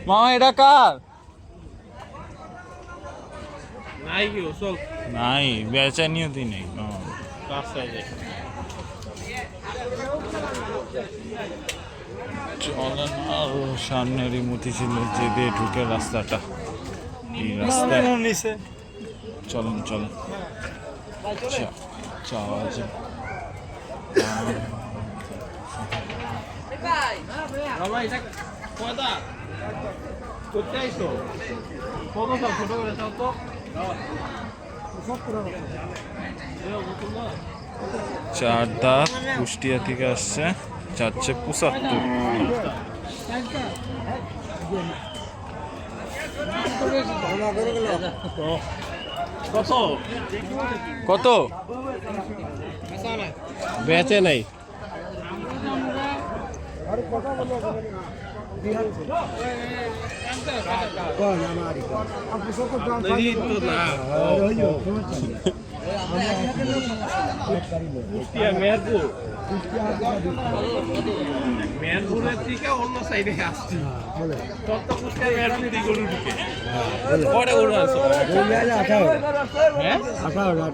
মামা এটা কার? নাই কি চল নাই, বেচা নিয়তি নেই। রাস্তায় যাই। চলেন আরো সামনেরই মতিঝিল যে দিয়ে ঢুকে রাস্তাটা, এই রাস্তায় চলেন চাওয়া যায়। বাবা এটা কয়টা করতে আইছো? কত দাও? ছোট করে দাও তো। চার দাঁত কুষ্টিয়া থেকে আসছে, চাচ্ছে 75। কত কত বেচে নাই? মেহেরপুরের থেকে অন্য সাইডে আসছি। তত কুষ্টিয়া মেহেরপুর দিকে গরু ঢুকে পরে গরু আছে। হ্যাঁ 18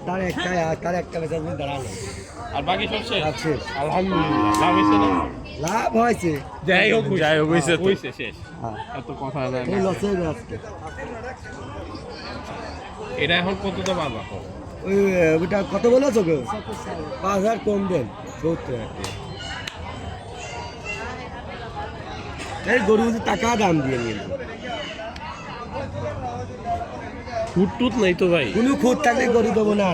তার একটা বেচা দাঁড়ানো আর বাকি সব শেষ? আছে আলহামদুলিল্লাহ। লাভ হয়েছে না? লাভ হয়েছে যাই হোক হয়েছে তো। হয়েছে শেষ। এত কথা না। এই লসে আজকে এটা এখন কত দাম পাবা? ওই ওটা কত বলেছো গো? 5,000 কম দেন 70 এই গরু টাকা দাম দিয়ে নিয়ে খুঁত টুত নাই তো ভাই? কোনো খুদ থাকলে গরু দেবো না।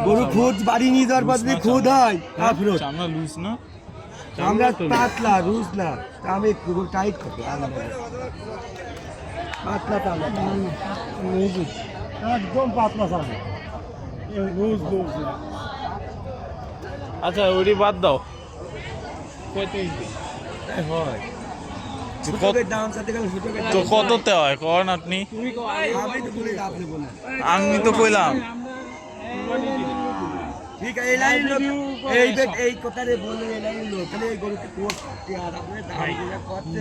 গরু খুদ বাড়ি নিয়ে যাওয়ার পর যদি খুদ হয় কাফরত। চামড়া লুজ না? আমরা পাতলা রুজ না, আমি গরু টাইট করবো পাতলা চামড়া একদম পাতলা চামড়া রুজ বলছি। আচ্ছা ওইটি বাদ দাও। হয় ছোটকের দাম সাথে গেলে ছোটকের তো কততে হয় কন আপনি? আমি তো বলি আপনি বলেন। আমি তো কইলাম ঠিক আছে, এই লাইন লোক এই কথারে বলে এই লাইন লোক তাহলে এই গরুকে করতে আর আপনি দাম দিয়ে করতে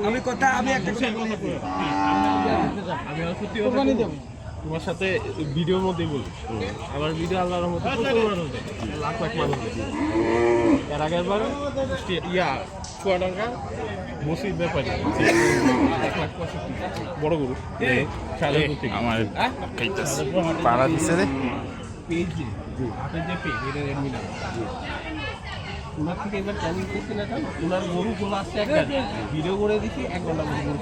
আমি কথা আমি একটা কথা বলি আমি সত্যি কথা দেব তোমার সাথে ভিডিওর মধ্যেই বলি। আমার ভিডিও আল্লাহর রহমতে প্রচুর মানুষ দেখে, লাখ লাখ মানুষ দেখে। এর আগের বার চুয়াডাঙ্গা মসজিদ ব্যাপারে 1,65,000 বড় গরু শাহজাহানপুর থেকে। আমার খাইতেছে পাড়া দিছে রে। পেয়েছি হাটের যে পেয়ে এটা রেডমি না ওনার থেকে এবার ক্যানিং করছি না, কারণ ওনার গরু গোলা আসছে একটা ভিডিও করে দিচ্ছি 1 ঘন্টা মতো গরু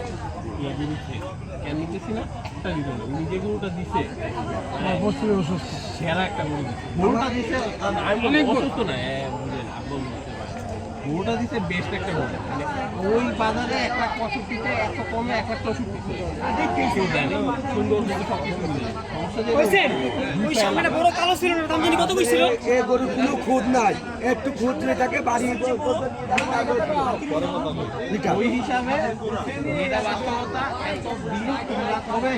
ইয়া গরু ক্যানিং করছি না একটা দিতে না। উনি যে গরুটা দিচ্ছে সেরা একটা গরু গরুটা দিচ্ছে। আমি অসুস্থ না বুঝলেন, আপনি বুঝতে পারেন গরুটা দিচ্ছে বেস্ট একটা গরু। মানে ওই বাজারে 1,65,000 এত কমে 1,64,000 কেউ দেয় না। সুন্দর দেখে সব কিছু মিলে ওই সামনে বড় কালো ছিল না, দাম জানি কত কইছিল? এই গরুর কোনো খুদ নাই, একটু খুদ দিয়ে থাকে বাড়ি ওই হিসাবে এটা বাস্তবতা এত দিন তোমরা কবে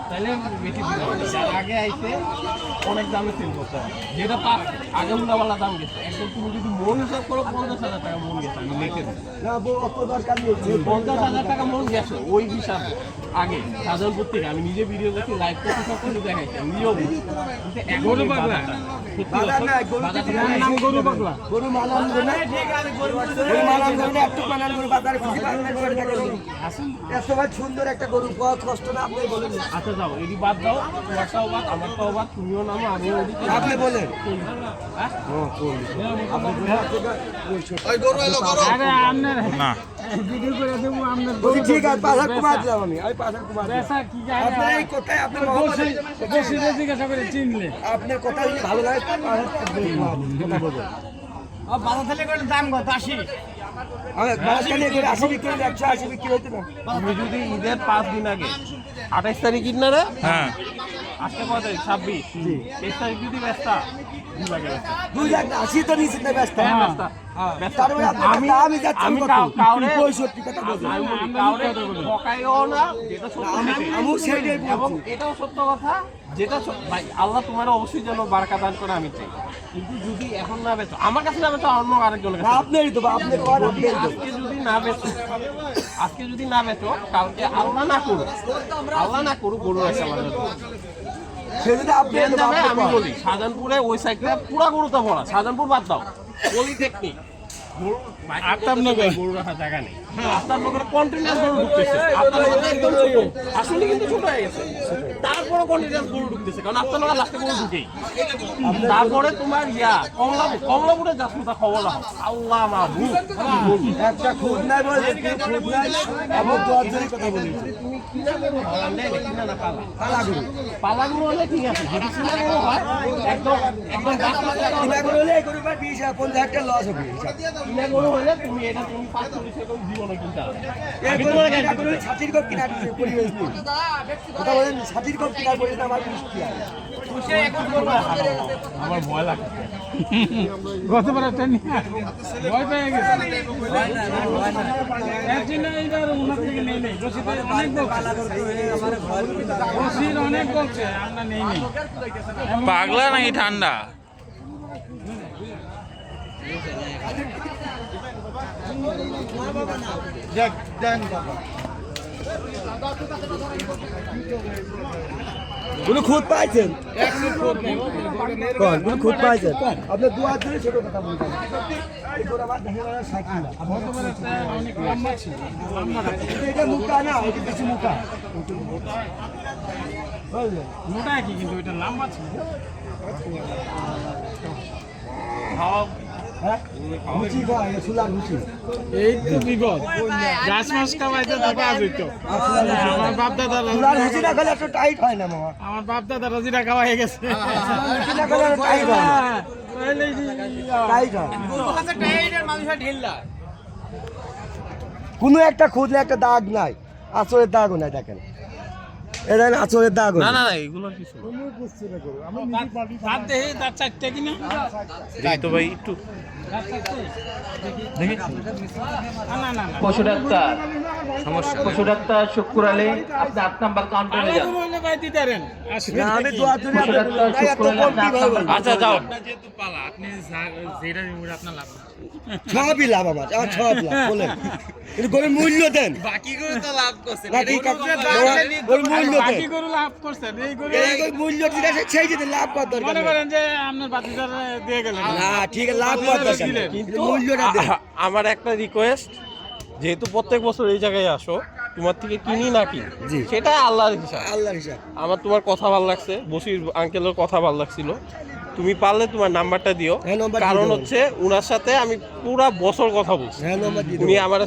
তাহলে বেশি দিন হবে। যার আগে আইছে অনেক দামে সেল করতে হয়, যেটা পাঁচ আগে উল্টাপাল্টা দাম গেছে। একদম তুমি যদি মন হিসাব করো 50,000 টাকা মন গেছে, আমি লিখে দিই 50,000 টাকা মন গেছে ওই হিসাবে আগে সাধারণপুর থেকে। আমি নিজে ভিডিও করছি, লাইভ করছি, সব কিছু দেখাইছি, আমি নিজেও বুঝি। কিন্তু এখন বাজার নাম গরু পাগলা। গরু মালান গরু না, গরু মালান গরু না, একটু মালান গরু বাজারে খুঁজে পাবেন না। এত সুন্দর একটা গরু পাওয়া কষ্ট না, আপনি বলেন। আচ্ছা যাও এটি বাদ দাও, তোমারটাও বাদ আমারটাও বাদ, তুমিও নামো আমিও ওদিকে আপনি বলেন। আরে আপনার না ভিডিও করে দেবো আপনার বলছি ঠিক আছে, পাশার কুমার দিলাম আমি পাশার কুমার দিলাম। পেশা কি জানে? আপনার এই কথায় আপনার বসে জিজ্ঞাসা করে চিনলে আপনার কথা যদি ভালো লাগে পাশার কথা বলবেন। বাজার থেকে করে দাম কত? 80। আমি মাঝখানে করে 80 বিক্রি করে 180 বিক্রি হতো না। তুমি যদি ঈদের 5 দিন আগে 28 তারিখ ঈদ না রে, হ্যাঁ আজকে কত তারিখ? 26। 23 তারিখ যদি ব্যস্তা 2 লাখ ব্যস্তা। 2,80,000 তো নিচে না ব্যস্ত। হ্যাঁ ব্যস্তা ব্যস্তা। তারপরে আমি যাচ্ছি আমি কত? কাউরে 65 কথা বলছি। আমি বলি কাউরে ঠকাইও না, যেটা সত্য সেটাই। আমি সেইটাই এবং বলছি। এটাও সত্য কথা, যেটা ভাই আল্লাহ তোমার অবশ্যই যেন বারাকা দান করে, আমি চাই। কিন্তু যদি এখন না বেচো, আমার কাছে না বেচো, অন্য আরেকজনের কাছে বেচো। আপনারই তো আপনি কর আপনি আজকে যদি না বেচো, আজকে যদি না বেচো, কালকে আল্লাহ না করুক গরু আছে আমাদের সেটা আপনি ট্রেন যাবে। আমি বলি শাহজাহানপুরে ওই সাইডটা পুরা গরুতে ভরা, শাহজাহানপুর বাদ দাও, পলিটেকনিক আফতাবনগর। গরু রাখার জায়গা নেই। আফতাবনগরে কন্টিনিউয়াস গরু ঢুকতেছে, আফতাবনগর একদম ছোট, আসলে কিন্তু ছোট হয়ে গেছে, তারপরে কন্টিনিউয়াস গরু ঢুকতেছে, কারণ আফতাবনগর লাস্টে গরু ঢুকেই। তারপরে তোমার কমলাপুরে জাসমিতা খবর রাখো, আল্লাহ মাহবুব একটা খুদ নাই বলে খুদ নাই আমি তো আজই কথা বলি। তুমি কিনা গরু হয় কিনা না পালা পালা গরু পালা গরু হলে ঠিক আছে, যদি কিনা গরু হয় একদম কিনা গরু হলে এই গরুটা 20,000-50,000 টাকা লস হবে। কিনা গরু হলে তুমি এটা তুমি 45 টাকা জীবনে কিনতে হবে। এই গরু কিনা গরু ছাতির কোপ কিনা পরিবেশ নেই। কথা বলেন ছাতির কোপ কিনা পরিবেশ আমার মিষ্টি আছে। আমার ভয় লাগে। গতবার একটা নিয়ে ভয় পেয়ে গেছে। এর জন্য এইবার ওনার থেকে নেই নেই। রশিদের অনেক বলছে, রশিদ অনেক বলছে আমরা নেই নেই। পাগলা নাকি ঠান্ডা? কোনো খুদ পাইছেন? কোন কোনো খুদ পাইছেন? আপনি দুয়ার ধরে ছোট কথা বলছেন। এই গোড়া বাদ দেখে না সাইকেল। গতবার একটা অনেক লম্বা ছিল, এটা মুকা না, এটা কিছু মুকা। মোটা কি কিন্তু এটা লম্বা ছিল। হাওয়া হ্যাঁ লুচি খাওয়া সুলার লুচি এই তো বিপদ গাছ মাছ খাওয়াইতে থাকা যেত আমার বাপ দাদারা সুলার লুচি না খেলে একটু টাইট হয় না মামা আমার বাপ দাদারা জিরা খাওয়া হয়ে গেছে লুচি না খেলে টাইট হয় না টাইট হয় কোনো একটা খুঁজলে একটা দাগ নাই আঁচড়ের দাগও নাই দেখেন এটা আঁচড়ের দাগও না নাই। না না এগুলোর কিছু না। দাঁত দেখি দাঁত চারটে কিনা দেখি তো ভাই একটু না না না পশু ডাক্তার শুক্কুর আলী আপনি 8 নাম্বার কাউন্টারে যান। বললে ভাই দিতারেন আসলে না, আমি দোয়া করি আপনার ভাই এত কম কিভাবে বলবো? আচ্ছা যাও যেহেতু পালা আপনি যেটা নিবেন আপনার লাভ সবই লাভ আমার সব লাভ বলেন কিন্তু গরুর মূল্য দেন বাকি করে তো লাভ করছেন নাকি গরুর মূল্য দেন বাকি গরু লাভ করছেন এই গরু এই গরুর মূল্য ঠিক আছে সেই যদি লাভ করার দরকার মনে নেই। করেন যে আপনার বাতিদার দিয়ে গেলেন না ঠিক আছে লাভ করার দরকার নেই। কিন্তু মূল্যটা দেন আমার একটা রিকোয়েস্ট, যেহেতু প্রত্যেক বছর এই জায়গায় আসো, তোমার থেকে কিনি না কি জি। সেটা আল্লাহর হিসাব। আল্লাহর হিসাব আমার তোমার কথা ভালো লাগছে, বসির আঙ্কেলের কথা ভালো লাগছিল, তুমি পারলে তোমার নাম্বারটা দিও। হ্যাঁ, নাম্বার দিয়ে কারণ দেবো। হচ্ছে উনার সাথে আমি পুরা বছর কথা বলছি। হ্যাঁ নম্বর দিয়ে উনি দেবো। আমার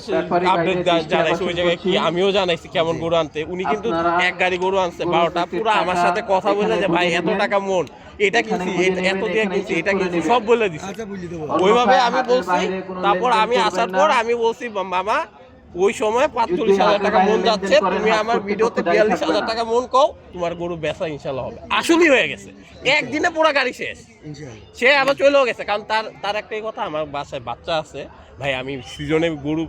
আপডেট জানাইছে ওই জায়গায় কি, আমিও জানাইছি কেমন গরু আনতে। উনি কিন্তু এক গাড়ি গরু আনছে 12টা, পুরো আমার সাথে কথা বলে যে ভাই এত টাকা মন, এটা কিনছি, এত দিয়ে কিনছি, এটা কিনছি, সব বলে দিছি। আচ্ছা বুঝলি দেবো ওইভাবে আমি বলছি। তারপর আমি আসার পর আমি বলছি মামা ওই সময় 45,000 টাকা মন যাচ্ছে, তুমি আমার ভিডিওতে 42,000 টাকা মন কও, তোমার গরু বেচা ইনশাল্লাহ হবে। আসলেই হয়ে গেছে, একদিনে পুরো গাড়ি শেষ। ইনশাআল্লাহ সে আবার চলেও গেছে, কারণ তার একটাই কথা, আমার বাসায় বাচ্চা আছে ভাই, আমি সিজনে গরু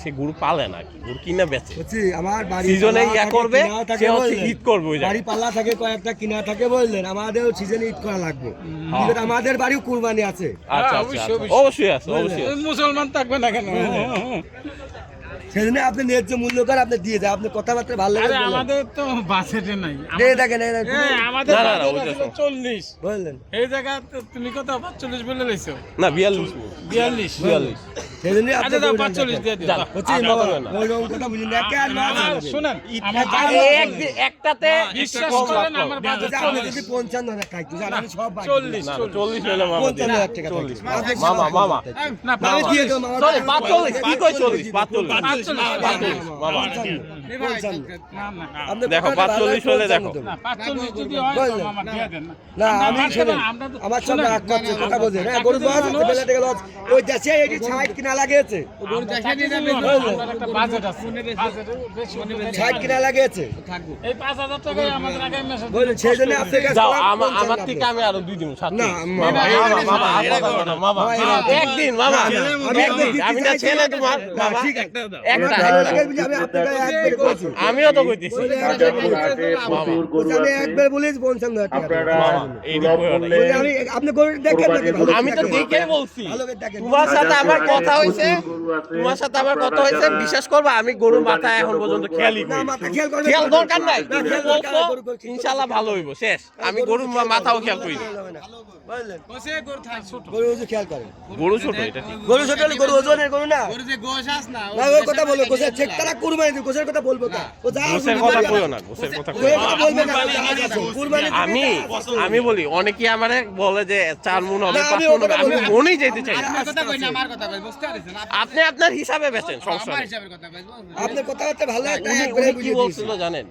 সে গরু পালে না, কি গরু কিনা বেচে, বলছি আমার বাড়ি সিজনে পাল্লা ইয়া থাকে, করবে, কিনাও থাকে সে হচ্ছে বললেন। ঈদ করবে ওই বাড়ি জায়গায়। পাল্লা থাকে কয়েকটা কিনা থাকে বললেন, আমাদের সিজনে ঈদ করা লাগবে কিন্তু আমাদের বাড়িও কুরবানি আছে আচ্ছা অবশ্যই, আচ্ছা অবশ্যই আছে, অবশ্যই আছে। মুসলমান থাকবে না কেন সেজন্য আপনি ন্যায্য মূল্য করে আপনি দিয়ে দেন, আপনি কথাবার্তা ভালো লাগে আরে বলেন। আমাদের তো বাজেটে নাই দিয়ে দেখেন আমাদের না, না, না, বাজেট ওইটা আছে 40 বললেন এই জায়গা তুমি কত 45 বলে লইছো না 42 42 সেজন্য আপনি আচ্ছা দাও গরুটা 45 দিয়ে দিও যান। দাও। হচ্ছে আচ্ছা, বাবা হবে না। ওই রকম কথা বুঝলেন না কে আর না আমার শুনেন আমার আরে একটাতে বিশ্বাস কম করেন রাখো। আমার বাজেট আপনি যদি 55,000 খাইতে চান আমি সব বাদ 40 না, 40 হলে মামা দেবে। 55,000 টাকা 40 থাকবে। মামা না আমি দিয়ে দেবো মামা। সরি 45 কি কই 40 45 মামা না না আপনি দেখো, কথাটা ভালো 45 হলে দেখো। দেবো। না 45 যদি হয় তো মামা দিয়ে দেন না না আমরা আমি মারতে শোনেন না, আমরা তো- আমার সব শোনেন, রাগ করছে কথা বোঝেন হ্যাঁ গরু দোয়া আছে বেলা থেকে লজ ওই দেশে এটি ছাইট কিনা লাগিয়েছে গরু দেখে নিয়ে যাবে আমাদের একটা বাজেট আছে বাজেটের বেশি ছাইট কিনা লাগিয়েছে এই 5,000 টাকা আমাদের আগে মেসেজ বলুন সেই জন্য আপনার কাছে যাও সালাম আমার পৌঁছান আপনি। থেকে আমি আরো 2 দিন সাথে না, মামা মামা, মামা আর কথা বলো না, মামা একদিন মামা একদিন আমি না ছেলে তোমার না, মামা ঠিক আছে। একটা ভালো লাগে বুঝি আমি আপনাকে একবার বলছি আমিও তো কইতেছি বলে আমি একবার বলেছি 55,000 টাকা মামা এই দিন কইও না। বলে আমি আপনি গরু দেখেন নাকি ভালো আমি তো দেখেন। দেখেই বলছি ভালো করে দেখেন। তোমার সাথে আমার কথা হইছে, তোমার সাথে আমার কথা হইছে, বিশ্বাস করবে আমি গরু মাথা এখন পর্যন্ত খেয়ালই না করি মাথা খেয়াল করবেন খেয়াল দরকার নাই, না, তুমি খেয়াল বলছো দরকার, গরু খেয়াল ইনশাআল্লাহ ভালো হইব, শেষ। আমি গরুর মাথাও খেয়াল করি না। হবে না। বুঝলেন বসে গরু থাক ছোট গরু ওজন খেয়াল করেন গরু ছোট এটা ঠিক। গরু ছোট হলে গরু ওজনের গরু না গরু যে গোশ আস না না ওই কথা বলো গোসের চেক তারা কুরবানি দিবে গোসের কথা বলবো না ও যা গোসের কথা কইও না, গোসের কথা কইও গোসের না। কথা বলবে না কুরবানি আমি বলি অনেকে আমারে বলে যে 4 মণ হবে না, 5 আমি মণ ও কথা হবে, আমি বলবো না। মনেই যেতে চাই না। আমার কথা কই না আমার কথা কই বুঝতে পারছেন আপনি আপনার হিসাবে বেচেন, সমস্যা নেই। হিসাবের কথা কই আপনার কথাবার্তা ভালো লাগে তাই উনি একবারে কি বুঝিয়ে বলছিল দিয়েছি জানেন,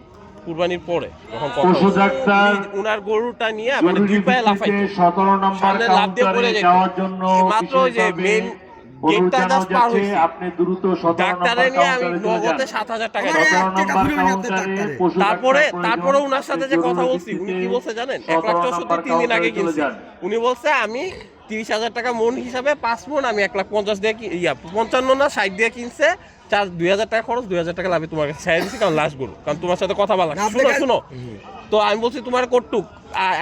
কুরবানির পরে যখন কথা হচ্ছে, উনার গরুটা নিয়ে মানে 2 পায়ে লাফাইতো, 17 নম্বর সামনে লাফ দিয়ে পড়ে কাউন্টারে যেত। যাওয়ার জন্য মাত্র ওই যে মেইন গেটটা জাস্ট পার হইছে, আপনি দ্রুত 17 ডাক্তারে নম্বর নিয়ে আমি কাউন্টারে চলে যান। নগদে 7,000 টাকা আমার দিয়েছি। 17 টাকা নম্বর ফুরবে না আপনার কাউন্টারে ডাক্তারে। পশু তারপরে ডাক্তার তারপরে প্রয়োজন। উনার সাথে যে কথা বলছি, উনি কি বলছে জানেন, 1,64,000 3 দিন আগে কিনছি। উনি বলছে আমি 30,000 টাকা মন হিসাবে 5 মন আমি 1,50,000 দিয়ে 55 না 60 দিয়ে কিনছে, 2,000 টাকা খরচ, 2,000 টাকা লাভে তোমার কাছে ছেড়ে দিচ্ছি, কারণ লাস্ট গরু, কারণ তোমার সাথে কথা বলা। না, শুনো আপনাকে- শুনো, তো আমি বলছি তোমার কটুক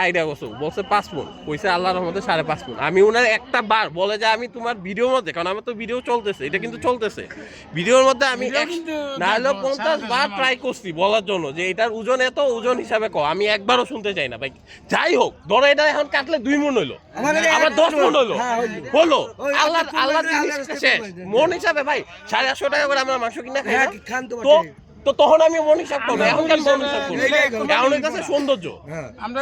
আইডিয়া করছো, বলছে 5 মন, কইছে আল্লাহর রহমতে 5.5 মন। আমি উনার একটা বার বলে যে আমি তোমার ভিডিওর মধ্যে, কারণ আমার তো ভিডিও চলতেছে, এটা কিন্তু চলতেছে ভিডিওর মধ্যে, আমি না হলেও 50 বার ট্রাই করছি বলার জন্য যে এটার ওজন এত, ওজন হিসাবে কও, আমি একবারও শুনতে চাই না ভাই। যাই হোক, ধরো এটা এখন কাটলে 2 মন হইলো, আমাদের আবার 10 মন হইলো, হ্যাঁ, হইলো। হলো ওই আল্লাহ আপনার আল্লাহ কুরবানি আল্লাহর জিনিসটা কাছে শেষ। কুরবানি দেন। মন হিসাবে ভাই 850 টাকা করে আমরা মাংস কিনা খাই না, হ্যাঁ, খান তো তো বটে। তো তখন আমি মন হিসাব করবো, এখন কেন মন হিসাব করবো? এখন হইতেছে সৌন্দর্য,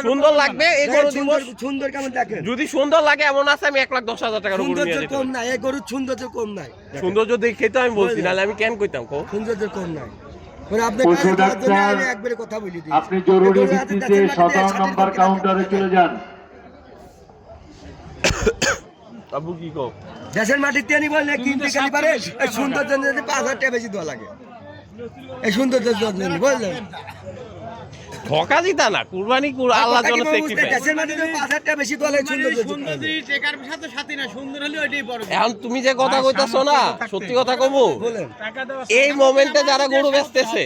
সুন্দর লাগবে এই গরু দিব। সুন্দর কেমন দেখেন, যদি সুন্দর লাগে এমন আছে আমি 1,10,000 টাকার গরু নিয়ে সৌন্দর্য যেতে কম পারি। নাই, এই গরুর সৌন্দর্য কম নাই, সৌন্দর্য দেখে তো আমি বলছি, নাহলে আমি কেন কইতাম কো? সৌন্দর্য কম নাই। আপনি পশু ডাক্তার, আমি একবারে কথা বলি দিই, আপনি জরুরি ভিত্তিতে 17 নম্বর কাউন্টারে চলে যান। আবু কি কও? দেশের মাটিতে আনি বললে কিনতে গেলে পারে এই সৌন্দর্য যদি 5,000 টাকা বেশি দেওয়া লাগে, এই সৌন্দর্যের জন্য বুঝলেন। ঠকা দিতা না, কুরবানি আল্লাহর জন্য স্যাক্রিফাইস। দেশের মাটিতে 5,000 টাকা বেশি দেওয়া লাগে সৌন্দর্য। টেকার সাথে সাথী না, সুন্দর হলে ওইটাই বড়। এখন তুমি যে কথা কইতাছো না, সত্যি কথা কবো, বলেন এই মোমেন্টে যারা গরু বেচতেছে,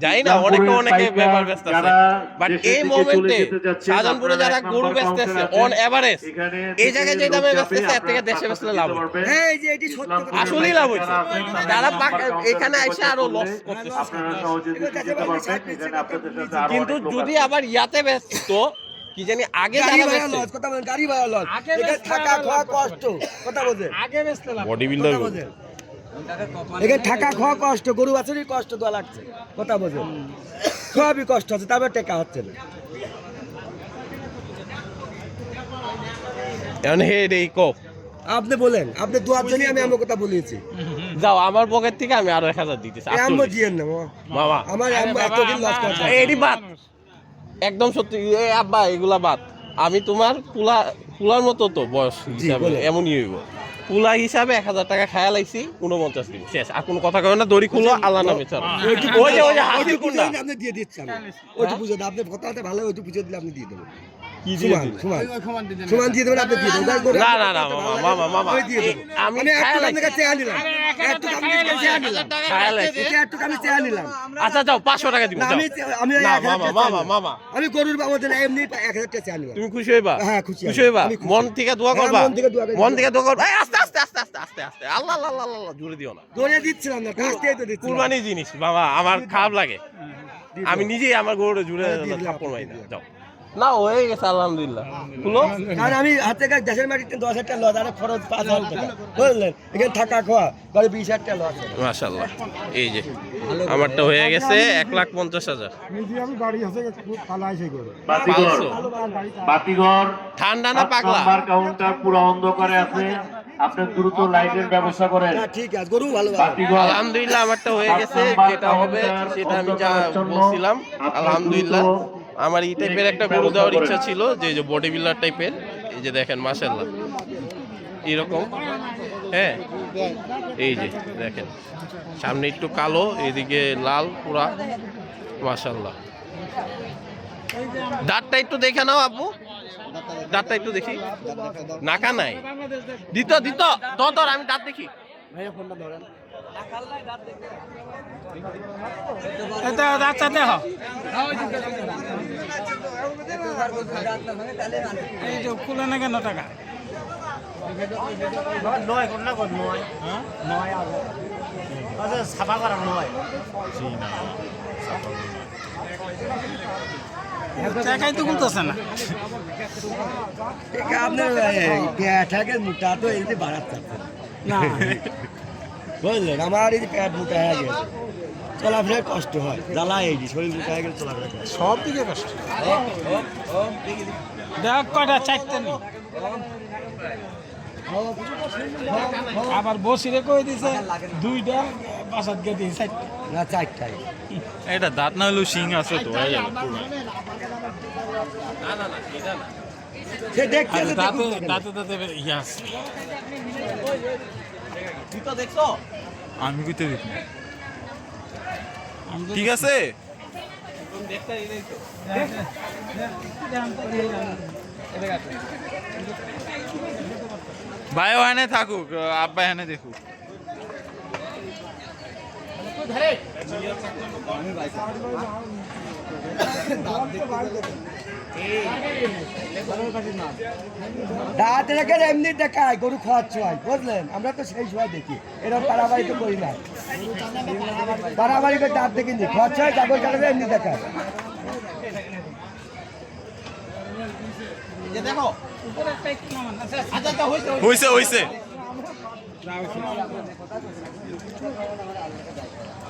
যাই না অনেকে ব্যাপার বেচতেছে, বাট এই মোমেন্টে শাহজাহানপুরে যারা গরু বেচতেছে অন এভারেজ এই জায়গায় যে দামে বেচতেছে এর থেকে দেশে বেচলে লাভ হবে। এই যে এটি সত্য কথা, আসলেই লাভ হচ্ছে। তারা এখানে এসে আরো লস করতেছে। আপনারা সহজে যেতে পারবেন, এখানে আপনাদের সাথে আরো কিন্তু অনেক লোক যদি আছে। আবার ইয়াতে ব্যস্ত কি জানি আগে গাড়ি যারা ভাড়া বেচছে, লস, কথা বলেন, গাড়ি ভাড়া লস, আগে এখানে বেচতে থাকা হবে, খাওয়া কষ্ট, কথা বলেন, আগে বেচতে লাভ। বডি বিল্ডার কথা বলেন, এখানে থাকা খাওয়া কষ্ট, গরু বাছুরই কষ্ট দেওয়া লাগছে, কথা বলেন, সবই কষ্ট আছে, তারপর টেকা হচ্ছে না। এখন হে রে কো আপনি বলেন, আপনি দুয়ার জন্য আমি আমার কথা বলিয়েছি, যাও আমার পকেট থেকে আমি আরো 1,000 দিতেছি। আম্মু দিয়েন না মামা আমার আম্মু এতদিন লস করছে। এডি বাদ, একদম সত্যি। এই আব্বা এগুলা বাদ, আমি তোমার পুলার মতো তো বয়স হিসাবে বলেন। এমনই হইব। পুলা হিসাবে 1,000 টাকা খায়া লাইছি, 49 দিন শেষ। আর কোনো কথা কবে না, দড়ি খুলো আল্লাহ নামে চলো। ওই যে হাসিল কোনটা আপনি দিয়ে দিচ্ছেন, ওইটু পুজো দেন, আপনি কথাটা ভালো, ওইটু পুজো দিলে আপনি দিয়ে দেবেন, কি দিয়ে সমান দিলে? সমান দিয়ে দেবেন, আপনি দিয়ে দেবেন। না মামা ওই দিয়ে দেবেন। আমি আমি খায়া একটু লাইছি, আপনার কাছে চেয়ে নিলাম, একটু আমি চেয়ে নিলাম, খায়া লাইছি। একটু আমি চেয়ে নিলাম। আচ্ছা যাও 500 টাকা দিব। না, আমি না 1000 টাকা চেয়ে নিলাম। মামা আমি গরুর বাবদ না এমনি 1000 টাকা চেয়ে নিলাম। তুমি খুশি হইবা? হ্যাঁ, খুশি আমি। খুশি হইবা? আমি খুশি। মন থেকে দোয়া হ্যাঁ, করবা? মন থেকে দোয়া করি। মন থেকে দোয়া করবা। এই আস্তে আস্তে আস্তে আস্তে আস্তে আস্তে আল্লাহ আল্লাহ আল্লাহ আল্লাহ, জোরে দিও না। দৌড়ে দিচ্ছিলাম না, কাছ থেকেই তো দিচ্ছিলাম। কুরবানি জিনিস বাবা, আমার খারাপ লাগে। আমি নিজেই আমার গরুরে জুড়ে দিয়ে দিলাম, থাপ্পড় মারি না। দিয়ে দিলাম। যাও না, হয়ে গেছে আলহামদুলিল্লাহ। খুলো। কারণ আমি হাতে কাজ দেশের মাটিতে 10,000 টাকা লস, আর খরচ 5,000 টাকা, বুঝলেন, এখানে থাকা খাওয়া করে 20,000 টাকা লস। মাশাআল্লাহ, এই যে আমারটা হয়ে গেছে 1,50,000। বাতিঘর ঠান্ডা না পাগলা? নাম্বার কাউন্টার পুরো অন্ধকারে আছে, আপনি দ্রুত লাইটের ব্যবস্থা করেন। না, ঠিক আছে, গরু ভালো ভালো। বাতিঘর আলহামদুলিল্লাহ আমারটা হয়ে গেছে, যেটা হবে সেটা আমি যা বলছিলাম। আলহামদুলিল্লাহ আমার এই টাইপের একটা গরু দেওয়ার ইচ্ছা ছিল, যে বডি বিল্ডার টাইপের। এই যে দেখেন মাশাআল্লাহ এরকম, হ্যাঁ এই যে দেখেন সামনে একটু কালো, এদিকে লাল পুরা, মাশাআল্লাহ। দাঁতটা একটু দেখে নাও আপু, দাঁতটা একটু দেখি। নাকা নাই, দিত তোর আমি দাঁত দেখি। এটা আচ্ছা দেখো, এই যে খুলে না কেন টাকা? টাকাই তো খুলতেছে না। ঠিক আপনার পেটের মোটা তো এই যে বাড়াচ্ছে না বুঝলেন, আমার এই যে পেট মোটা হয়ে গেছে, চলাফেরার কষ্ট হয়, জ্বালা এই যে শরীর মোটা হয়ে গেলে চলাফেরা কষ্ট। সব দিকে কষ্ট। দেখ কয়টা, 4টা নেই। আবার বসিরে কই দিছে 2টা, বাসাত গিয়ে দিছে 4টা। না, 4টাই। এটা দাঁত না হলেও শিং আছে তো, হয়ে যাবে পুরো। সে দেখতে আর আছে, দাঁতে দেখুন না কেন। দাঁতে ইয়ে আছে। দেখছো আমি কইতে দেখি ঠিক আছে। ভাইও এনে থাকুক, আব্বা এনে দেখুক। দাঁত রেখে এমনি দেখায় গরু খাওয়াচ্ছে হয়, বুঝলেন, আমরা তো সেই সময় দেখি, এরকম বাড়াবাড়ি তো করি না, বাড়াবাড়ি করে দাঁত দেখে নি খাওয়াচ্ছে হয়, কাগজ কাগজে এমনি দেখায়। দেখো হইছে হইছে।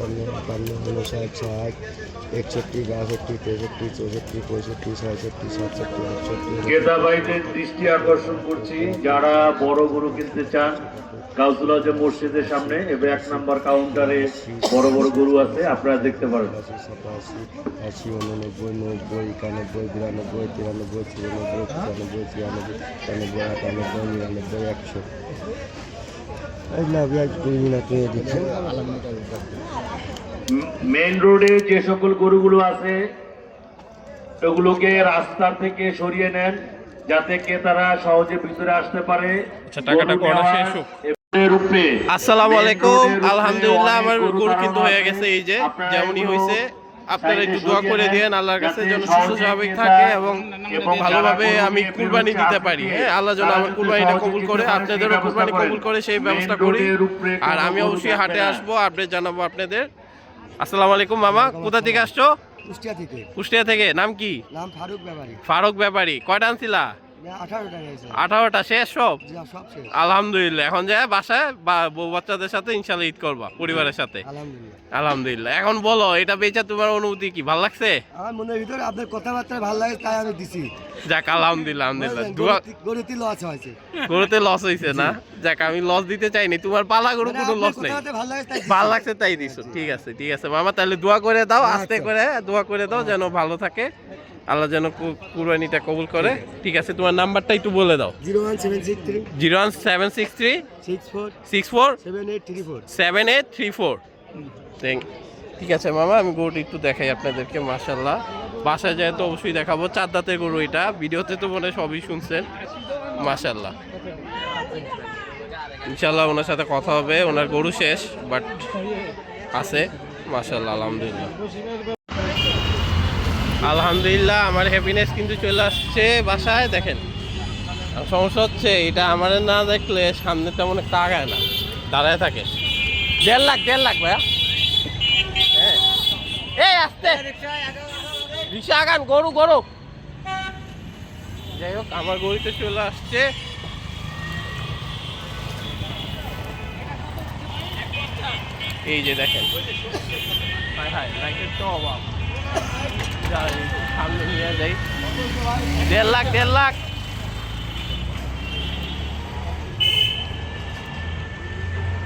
57 58 59 60 61 62 63 64 65 66 67 ক্রেতা ভাইদের দৃষ্টি আকর্ষণ করছি, যারা বড় গরু কিনতে চান গাউসুল আজম মসজিদের সামনে এবং 1 নম্বর কাউন্টারে বড় বড় গরু আছে, আপনারা দেখতে পারেন। 87 88 89 90 91 92 93 94 95 96 97 98 99 100 এই লাভ এক 2 মিনিটে দেখেন। মেইন রোডে যে সকল গরুগুলো আছে এগুলোকে রাস্তা থেকে সরিয়ে নেন, যাতে ক্রেতারা সহজে ভিতরে আসতে পারে। আচ্ছা, টাকাটা করা শেষ হোক। আসসালামু আলাইকুম। আলহামদুলিল্লাহ আমার গরু কিন্তু হয়ে গেছে, এই যে যেমনই হয়েছে। আপনারা একটু দোয়া করে দিয়েন আল্লাহর কাছে যেন সুস্থ স্বাভাবিক থাকে এবং ভালোভাবে আমি কুরবানি দিতে পারি। হ্যাঁ, আল্লাহ যেন আমার কুরবানিটা কবুল করে, আপনাদেরও কুরবানি কবুল করে সেই ব্যবস্থা করি। আর আমি অবশ্যই হাটে আসবো, আপডেট জানাবো আপনাদের। আসসালামু আলাইকুম মামা, কোথা থেকে আসছো? কুষ্টিয়া থেকে। কুষ্টিয়া থেকে। নাম কি? নাম ফারুক ব্যাপারী। ফারুক ব্যাপারী। কয়টা আনছিলা? 18টা গেছে। 18টা শেষ সব? সব শেষ। আলহামদুলিল্লাহ। এখন যায় বাসায় বউ বাচ্চাদের সাথে ইনশাল্লাহ ঈদ করবা পরিবারের সাথে। আলহামদুলিল্লাহ। আলহামদুলিল্লাহ। এখন বলো, এটা বেচা তোমার অনুভূতি কি? ভালো লাগছে? আমার মনের ভিতরে আপনার কথাবার্তা ভালো লাগে, তাই আমি দিছি। যাক আলহামদুলিল্লাহ। আলহামদুলিল্লাহ। গরুতে লস হয়েছে। গরুতে লস হয়েছে না? যাক, আমি লস দিতে চাইনি, তোমার পালা গরু কোনো লস নেই। ভালো লাগছে তাই দিছো। ঠিক আছে ঠিক আছে মামা, তাহলে দোয়া করে দাও, আস্তে করে দোয়া করে দাও যেন ভালো থাকে, আল্লাহ যেন কুরবানিটা কবুল করে। ঠিক আছে, তোমার নাম্বারটা একটু বলে দাও। 01763 01763 64 64 7834 7834। ঠিক আছে মামা, আমি গরুটা একটু দেখাই আপনাদেরকে। মাশাল্লাহ, বাসায় যায় তো অবশ্যই দেখাবো। 4 দাঁতের গরু এটা, ভিডিওতে তো মনে হয় সবই শুনছেন। মাশাল্লাহ, ইনশাল্লাহ ওনার সাথে কথা হবে। ওনার গরু শেষ, বাট আছে। মাশাল্লাহ, আলহামদুলিল্লাহ। আলহামদুলিল্লাহ, আমার হ্যাপিনেস কিন্তু চলে আসছে বাসায়। দেখেন, সমস্যা হচ্ছে এটা আমার না দেখলে সামনে তেমন একটা আগায় না, দাঁড়ায় থাকে। 1.5 লাখ ভাইয়া। হ্যাঁ, এই আসতে রিক্সা আগান, গরু। যাই হোক, আমার গরুতে চলে আসছে। এই যে দেখেন, লাইটের তো অভাব। সামনে নিয়ে যাই। 1.5 লাখ।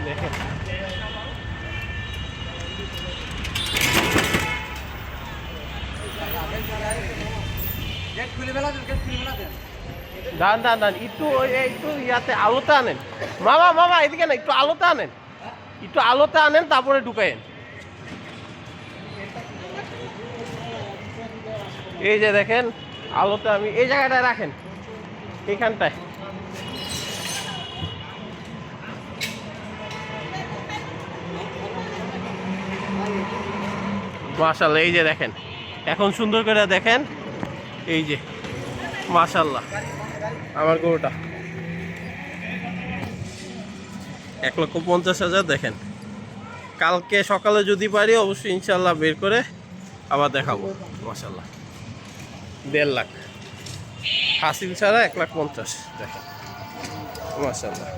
দেখেন, দান একটু ইয়াতে আলোতে আনেন মামা এদিকে না, একটু আলোতে আনেন, তারপরে ঢুকাইন। এই যে দেখেন, আলোতে আমি এই জায়গাটায় রাখেন, এইখানটায়। মাশাআল্লাহ, এই যে দেখেন, এখন সুন্দর করে দেখেন। এই যে মাশাআল্লাহ, আমার গরুটা 1,50,000। দেখেন, কালকে সকালে যদি পারি অবশ্যই ইনশাল্লাহ বের করে আবার দেখাবো। মাশাআল্লাহ, 1.5 লাখ হাসিল ছাড়া 1,50,000। দেখেন মাশাআল্লাহ।